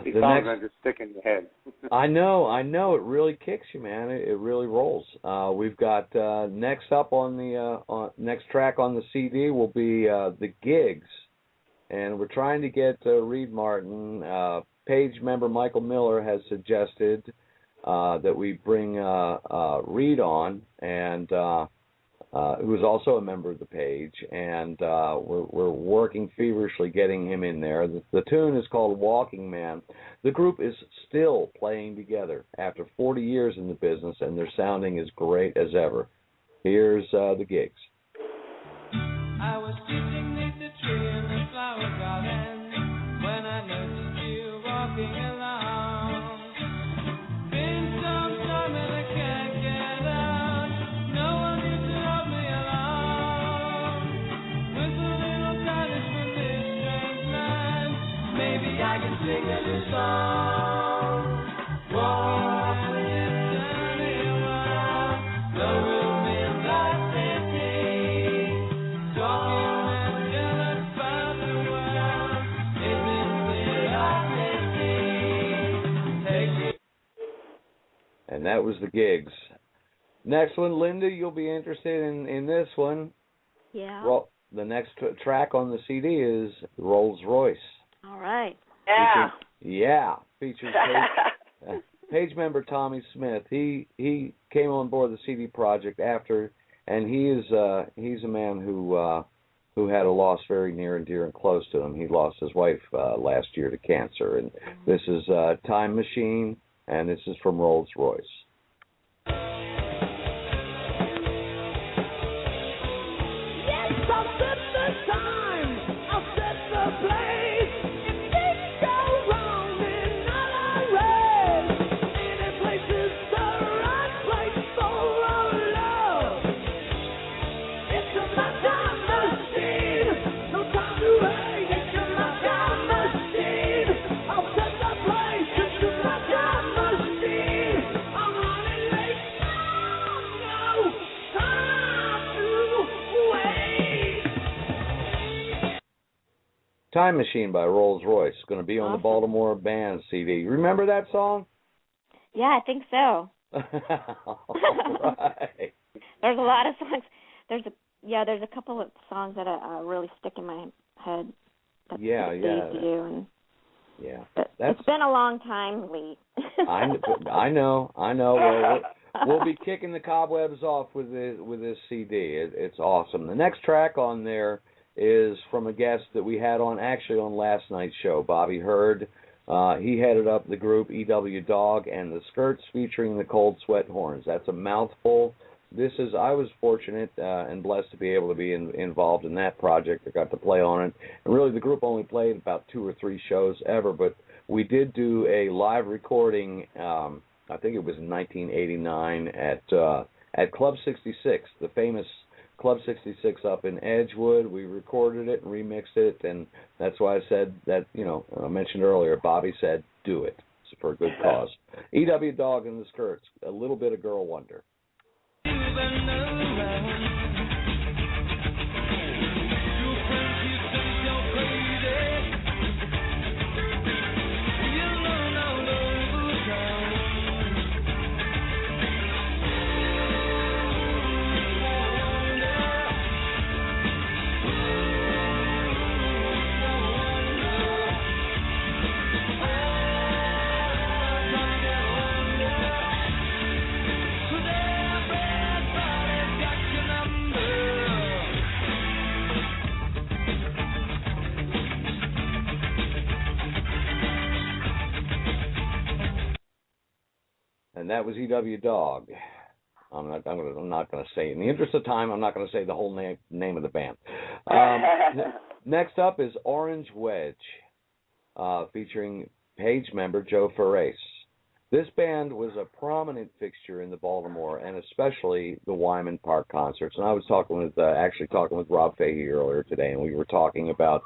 E: These
C: The
E: songs
C: next,
E: that just stick in your head.
C: I know, it really kicks you, man. It really rolls. We've got next up on the next track on the CD will be The Gigs, and we're trying to get Reed Martin. Page member Michael Miller has suggested that we bring Reed on, and who's also a member of the Page, and we're working feverishly getting him in there. The tune is called Walking Man. The group is still playing together after 40 years in the business, and their sounding is great as ever. Here's The Gigs.
H: I was sitting neath the tree in the flower garden when I noticed you walking along. Been some time and I can't get out. No one used to help me along. singing the song. Walk with journey around the room in black city. Talking and jealous about the world. It's been clear
C: And that was the Gigs. Next one, Linda, you'll be interested in this one.
A: Yeah.
C: The next track on the CD is Rolls Royce.
A: All right.
D: Yeah.
C: Features Page member Tommy Smith. He came on board the CD project after, and he's a man who had a loss very near and dear and close to him. He lost his wife last year to cancer, and this is Time Machine, and this is from Rolls Royce. Time Machine by Rolls Royce. Going to be on the Baltimore Bands CD. Remember that song?
A: Yeah, I think so.
C: Right.
A: There's a lot of songs. There's a couple of songs that really stick in my head. That's
C: yeah.
A: To do, and but it's been a long time, Lee.
C: I know. Well, we'll be kicking the cobwebs off with this CD. It's awesome. The next track on there is from a guest that we had on last night's show, Bobby Hurd. He headed up the group EW Dog and the Skirts featuring the Cold Sweat Horns. That's a mouthful. I was fortunate and blessed to be able to be involved in that project. I got to play on it. And really the group only played about 2 or 3 shows ever, but we did do a live recording, I think it was in 1989 at Club 66, the famous Club 66 up in Edgewood. We recorded it and remixed it, and that's why I said that, I mentioned earlier, Bobby said, do it. It's for a good cause. EW Dog and the Skirts, a little bit of Girl Wonder. And that was EW Dog. I'm not going to say, in the interest of time, I'm not going to say the whole name of the band. Next up is Orange Wedge, featuring Page member Joe Ferrace. This band was a prominent fixture in the Baltimore and especially the Wyman Park concerts. And I was talking with Rob Fahey earlier today, and we were talking about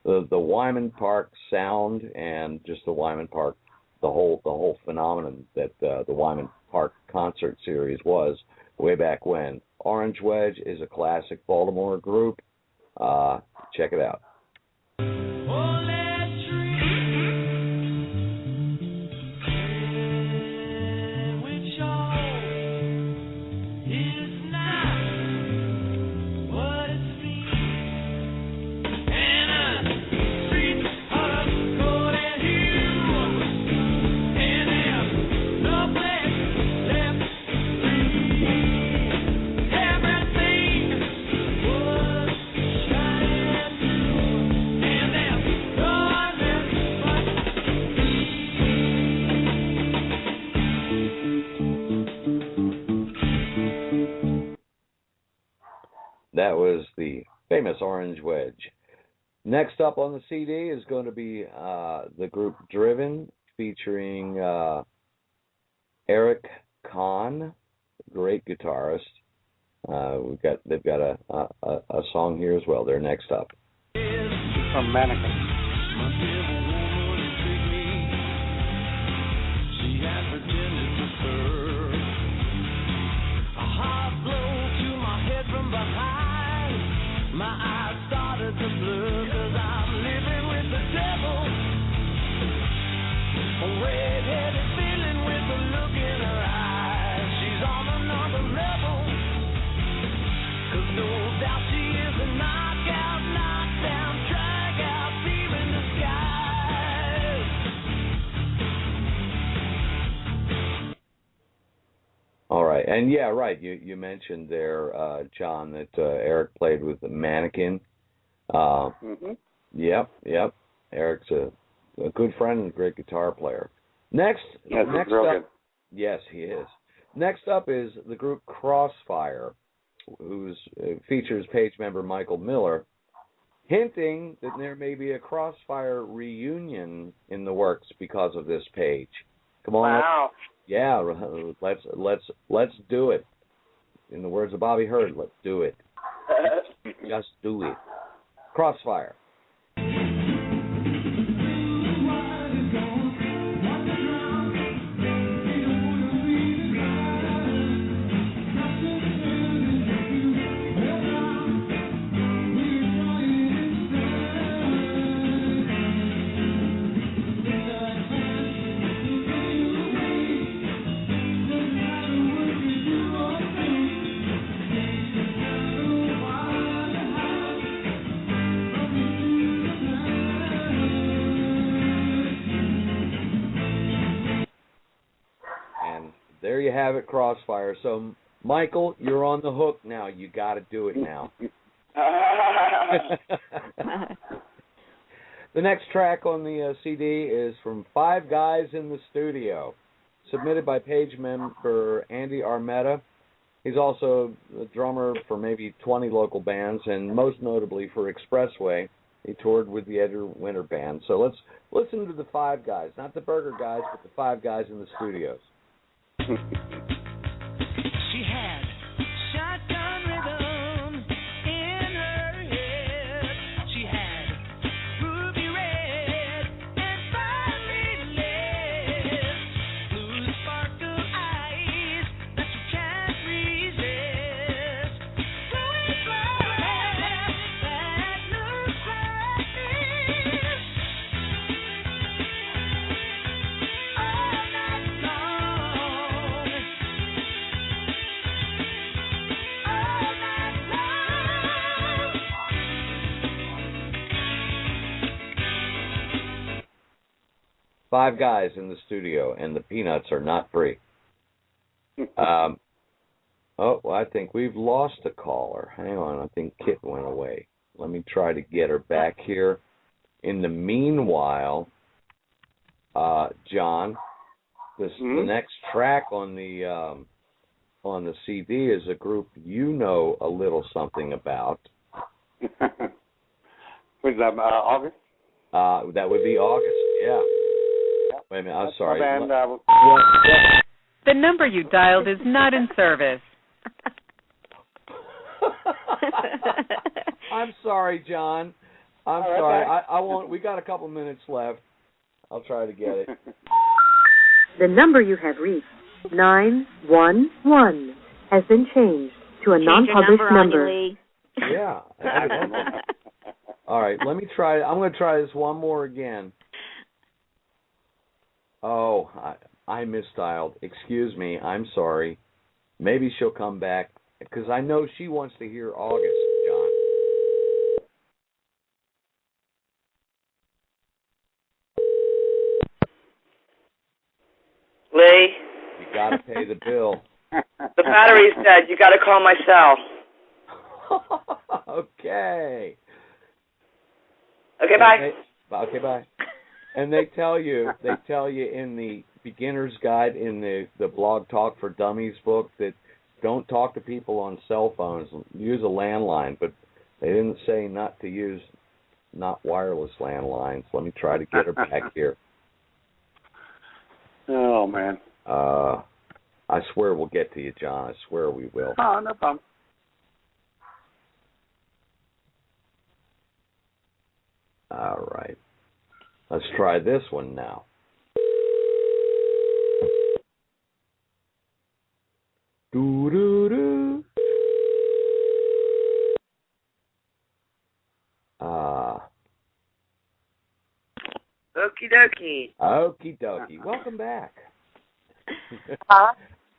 C: the Wyman Park sound and just the Wyman Park, the whole phenomenon that the Wyman Park concert series was way back when. Orange Wedge is a classic Baltimore group. Check it out. That was the famous Orange Wedge. Next up on the CD is going to be the group Driven, featuring Eric Kahn, great guitarist. They've got a song here as well. They're next up.
E: From Mannequin.
H: that pretended to serve. A hot blow to my head from behind. My eyes started to blur, 'cause I'm living with the devil. A red-headed feeling with a look in her eyes. She's on another level, 'cause no doubt she is a knockout, knockdown, drag-out, thief in disguise.
C: All right, and yeah, right. You mentioned there, John, that Eric played with the Mannequin. Yep. Eric's a good friend and a great guitar player. Next
E: Yes,
C: up,
E: good.
C: yes, he is. Next up is the group Crossfire, who features page member Michael Miller, hinting that there may be a Crossfire reunion in the works because of this page. Come on,
D: Wow.
C: yeah, let's do it. In the words of Bobby Hurd, let's do it. Just do it. Crossfire. There you have it, Crossfire. So, Michael, you're on the hook now. You got to do it now. The next track on the CD is from Five Guys in the Studio, submitted by page member Andy Armetta. He's also a drummer for maybe 20 local bands, and most notably for Expressway. He toured with the Edgar Winter Band. So let's listen to the Five Guys, not the Burger Guys, but the Five Guys in the Studios.
H: She had shotgun rhythm in her head. She had ruby red and finely lit blue sparkle eyes that you can't resist. Blue flash that looks like this all night long.
C: Five Guys in the Studio, and the peanuts are not free. I think we've lost a caller. Hang on, I think Kit went away. Let me try to get her back here. In the meanwhile, John, the next track on the CD is a group you know a little something about.
E: Was that August?
C: That would be August, yeah. Wait a minute, I'm sorry.
E: Band,
I: The number you dialed is not in service.
C: I'm sorry, John. I'm sorry. I won't. We got a couple minutes left. I'll try to get it.
J: The number you have reached, 911, has been changed to a non-published number.
C: Yeah. All right, let me try. I'm going to try this one more again. Oh, I misdialed. Excuse me. I'm sorry. Maybe she'll come back, because I know she wants to hear August, John.
D: Lee?
C: You got to pay the bill.
D: The battery's dead. You got to call my cell.
C: Okay.
D: Okay, bye.
C: Okay, bye. And they tell you in the beginner's guide in the Blogtalk for Dummies book that don't talk to people on cell phones. Use a landline, but they didn't say not to use not wireless landlines. Let me try to get her back here.
E: Oh, man.
C: I swear we'll get to you, John. I swear we will.
E: Oh, no problem.
C: All right. Let's try this one now.
K: Okie dokie.
C: Okie dokie. Welcome back.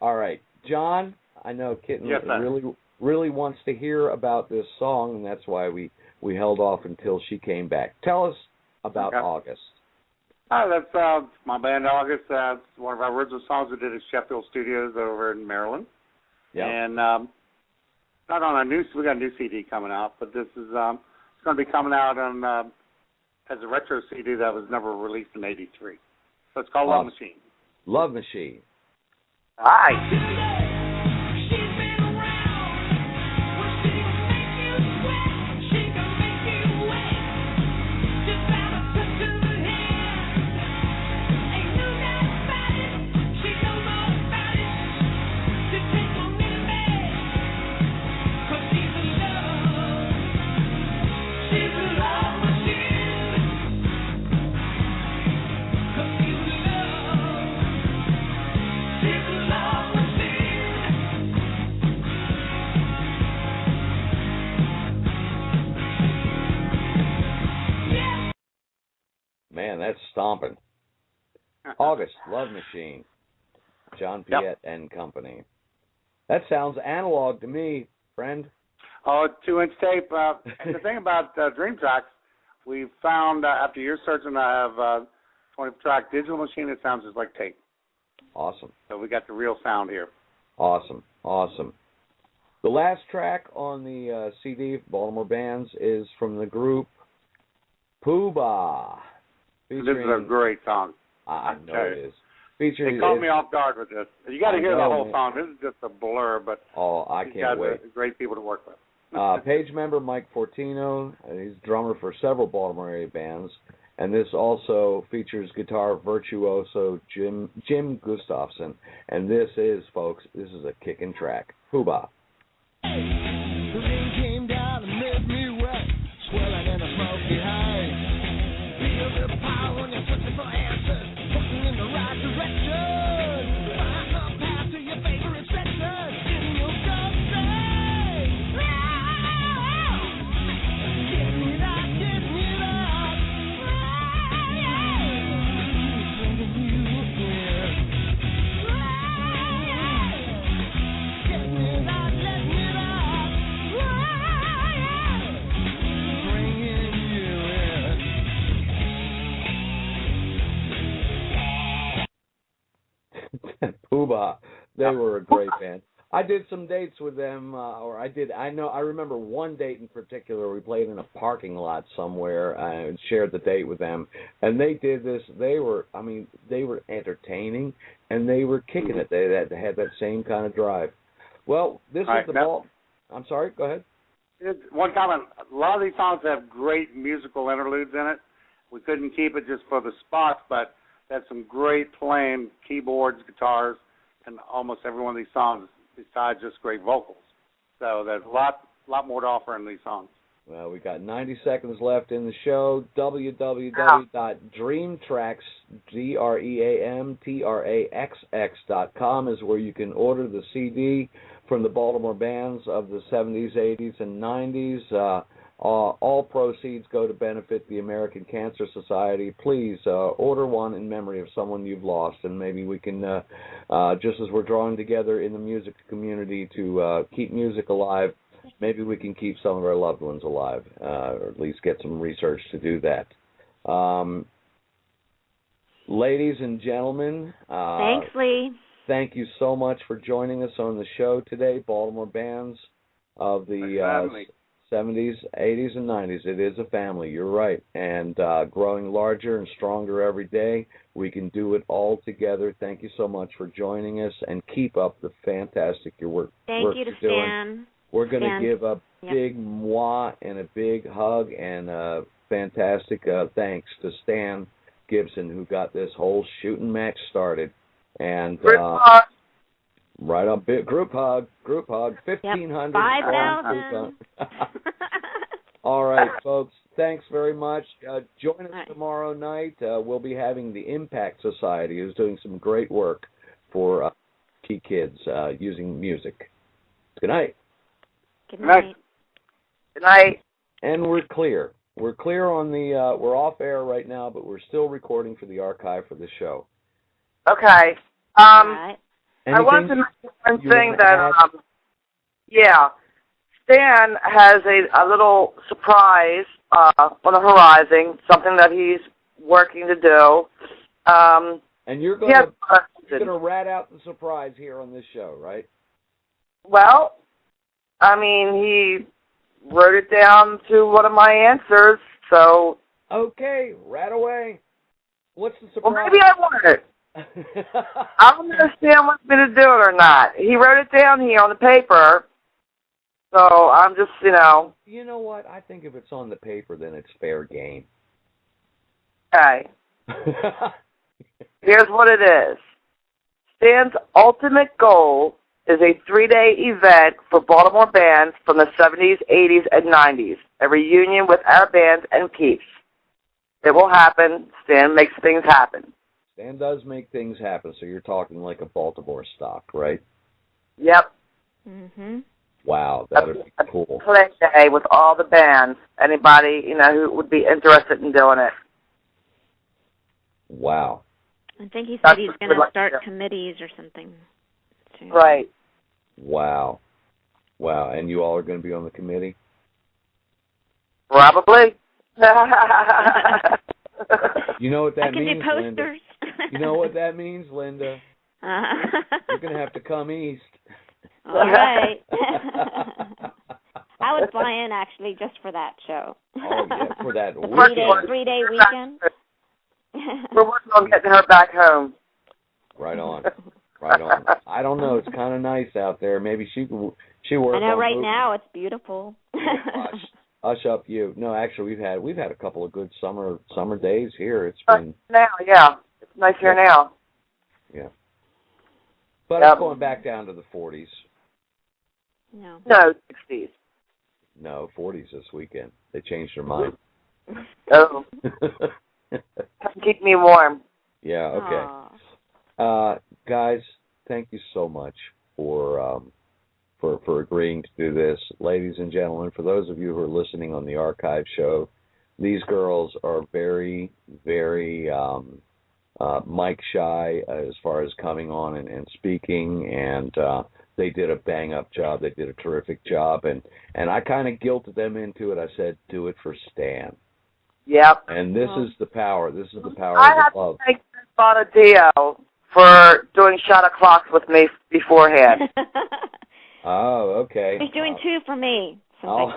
C: All right, John. I know Kitten really wants to hear about this song, and that's why we held off until she came back. Tell us about August.
E: That's my band August. It's one of our original songs we did at Sheffield Studios over in Maryland. Yeah. And not on we got a new CD coming out, but this is it's going to be coming out on as a retro CD that was never released in '83. So it's called Love Machine.
C: Love Machine.
E: Hi.
C: Man, that's stomping. August, Love Machine, John Piette and Company. That sounds analog to me, friend.
E: Oh, 2-inch tape. And the thing about Dreamtraxx, we found after years searching, I have a 20-track digital machine that sounds just like tape.
C: Awesome.
E: So we got the real sound here.
C: Awesome. The last track on the CD, Baltimore Bands, is from the group Pooh-Bah.
E: This is a great song.
C: I know it is.
E: They caught me off guard with this. You got to hear the whole song. This is just a blur, but
C: I can't wait.
E: Great people to work with.
C: Page member Mike Fortino. He's drummer for several Baltimore area bands, and this also features guitar virtuoso Jim Gustafson. And this is, folks, this is a kicking track. Pooh-Bah.
H: The rain came down and made me wet, swirling in a smoky haze. Feel the power when you're searching for answers, walking in the right direction. Find the path to your favorite section. In your gut say, get me out, get me out. Bringing you here. Get me out, let me out. Bringing you in.
C: Pooh-Bah, they were a great band. I did some dates with them, I remember one date in particular. We played in a parking lot somewhere and shared the date with them, and they did this. They were entertaining, and they were kicking it. They had that same kind of drive. Well, this is the ball. I'm sorry, go ahead.
E: One comment, a lot of these songs have great musical interludes in it. We couldn't keep it just for the spots, but there's some great playing keyboards, guitars, and almost every one of these songs, besides just great vocals. So there's a lot more to offer in these songs.
C: Well, we got 90 seconds left in the show. www.dreamtraxx, DreamTraxx.com is where you can order the CD from the Baltimore Bands of the 70s, 80s, and 90s. All proceeds go to benefit the American Cancer Society. Please order one in memory of someone you've lost, and maybe we can, just as we're drawing together in the music community to keep music alive, maybe we can keep some of our loved ones alive, or at least get some research to do that. Ladies and gentlemen,
A: thanks, Lee.
C: Thank you so much for joining us on the show today, Baltimore Bands of the 70s, 80s, and 90s. It is a family, you're right, and growing larger and stronger every day. We can do it all together. Thank you so much for joining us, and keep up the fantastic work
A: Thank you to
C: you're doing.
A: Stan.
C: We're going to give a big mwah and a big hug and a fantastic thanks to Stan Gibson, who got this whole shooting match started. And right on, group hug, 1,500.
A: 5,000.
C: All right, folks, thanks very much. Join us tomorrow night. We'll be having the Impact Society, who's doing some great work for key kids using music. Good night.
A: Good night.
K: Good night.
C: And we're clear. We're clear on the. We're off air right now, but we're still recording for the archive for the show.
K: Okay.
A: Right.
K: I wanted to mention one thing that, Stan has a little surprise on the horizon, something that he's working to do.
C: And you're going to rat out the surprise here on this show, right?
K: Well, I mean, he wrote it down to one of my answers, so...
C: Okay, rat away. What's the surprise?
K: Well, maybe I want it. I don't know if Stan wants me to do it or not. He wrote it down here on the paper, so I'm just,
C: You know what? I think if it's on the paper, then it's fair game.
K: Okay. Here's what it is. Stan's ultimate goal is a 3-day event for Baltimore Bands from the 70s, 80s, and 90s, a reunion with our bands and peeps. It will happen. Stan makes things happen.
C: Stan does make things happen, so you're talking like a Baltimore stock, right?
K: Yep.
A: Mhm.
C: Wow, that would be cool.
K: Play day with all the bands. Anybody, who would be interested in doing it.
C: Wow.
A: I think he said he's going to start committees or something.
K: Right.
C: Wow. Wow, and you all are going to be on the committee?
K: Probably.
C: You know what that means,
A: I can do posters.
C: Linda? You know what that means, Linda? You're going to have to come east.
A: All right. I would fly in, actually, just for that show.
C: Oh, yeah, for that
A: the
C: weekend.
A: 3-day weekend.
K: We're working on getting her back home.
C: Right on. Right on. I don't know. It's kind of nice out there. Maybe she works.
A: I know. Right now, it's beautiful.
C: Hush up, you. No, actually, we've had a couple of good summer days here. It's been
K: now, yeah. It's nice here now.
C: Yeah. But it's going back down to the 40s.
A: No.
K: No, 60s.
C: No, 40s this weekend. They changed their mind.
K: Oh. Keep me warm.
C: Yeah. Okay. Guys, thank you so much for agreeing to do this. Ladies and gentlemen, for those of you who are listening on the archive show, these girls are very, very mic shy as far as coming on and speaking, and they did a bang-up job. They did a terrific job, and I kind of guilted them into it. I said, do it for Stan.
K: Yep.
C: And this is the power. This is the power
K: I
C: of the
K: have
C: love.
K: to thank Bonadio for doing shot o'clocks with me beforehand.
C: Oh, okay.
A: He's doing 2 for me.
C: Oh.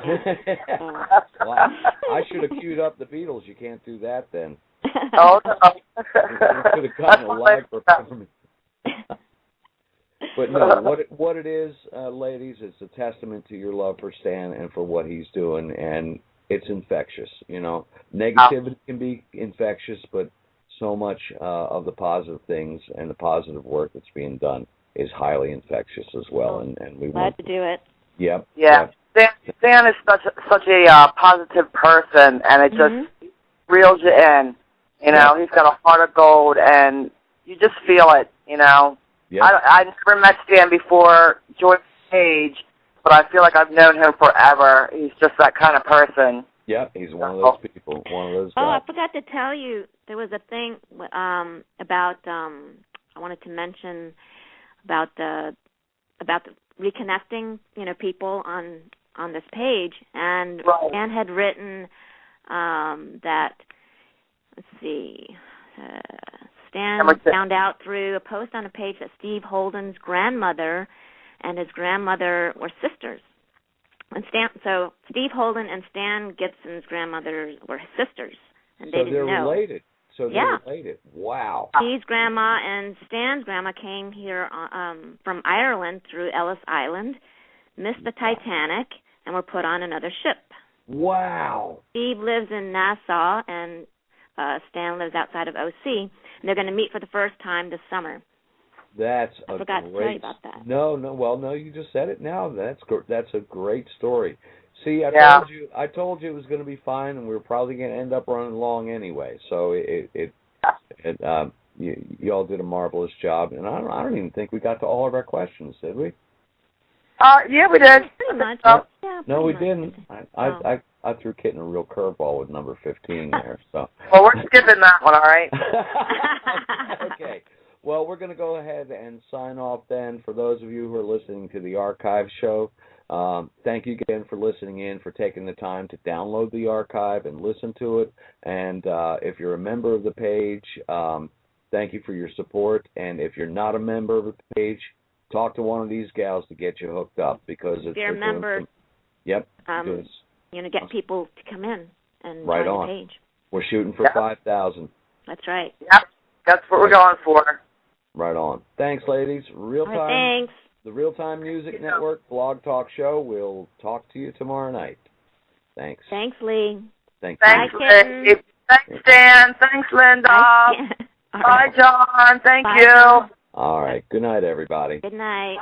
C: Well, I should have queued up the Beatles. You can't do that then.
K: Oh, no.
C: You could have gotten a live performance. But no, what it is, ladies, it's a testament to your love for Stan and for what he's doing, and it's infectious. Negativity can be infectious, but so much of the positive things and the positive work that's being done is highly infectious as well, and we
A: glad to do it.
C: Yep.
K: Yeah.
C: Yep.
K: Stan is such a positive person, and it just reels you in. He's got a heart of gold, and you just feel it.
C: Yep.
K: I never met Stan before George Page, but I feel like I've known him forever. He's just that kind of person.
C: Yep, he's one of those people, one of those guys.
A: Oh, I forgot to tell you, there was a thing about I wanted to mention about the reconnecting, people on this page, and Stan had written that. Let's see. Stan found out through a post on a page that Steve Holden's grandmother and his grandmother were sisters. And so Steve Holden and Stan Gibson's grandmother were sisters, and they didn't know.
C: So they're related. They're related. Wow.
A: Steve's grandma and Stan's grandma came here from Ireland through Ellis Island, missed the Titanic, and were put on another ship.
C: Wow.
A: Steve lives in Nassau, and Stan lives outside of OC, and they're going to meet for the first time this summer.
C: I
A: forgot to tell you about that.
C: No, you just said it now. That's a great story. See, I told you it was going to be fine, and we were probably going to end up running long anyway. So you all did a marvelous job, and I don't even think we got to all of our questions, did we?
K: Yeah, we did.
A: Pretty much.
C: No, we didn't. I threw Kitten a real curveball with number 15 there. So.
K: Well, we're skipping that one, all right?
C: Okay. Well, we're going to go ahead and sign off then. For those of you who are listening to the archive show, thank you again for listening in, for taking the time to download the archive and listen to it. And if you're a member of the page, thank you for your support. And if you're not a member of the page, talk to one of these gals to get you hooked up, because if
A: you're a member,
C: yep,
A: get people to come in and
C: right
A: join
C: on
A: the page.
C: We're shooting for 5,000.
A: That's right.
K: Yep, that's what we're going for.
C: Right on. Thanks, ladies. Real time.
A: Thanks.
C: The Real Time Music Network Blog Talk Show. We'll talk to you tomorrow night. Thanks.
A: Thanks, Lee.
C: Thanks,
K: Lee. Thanks, Dan. Thanks, Linda. Bye, John. Thank you.
C: All right. Good night, everybody.
A: Good night.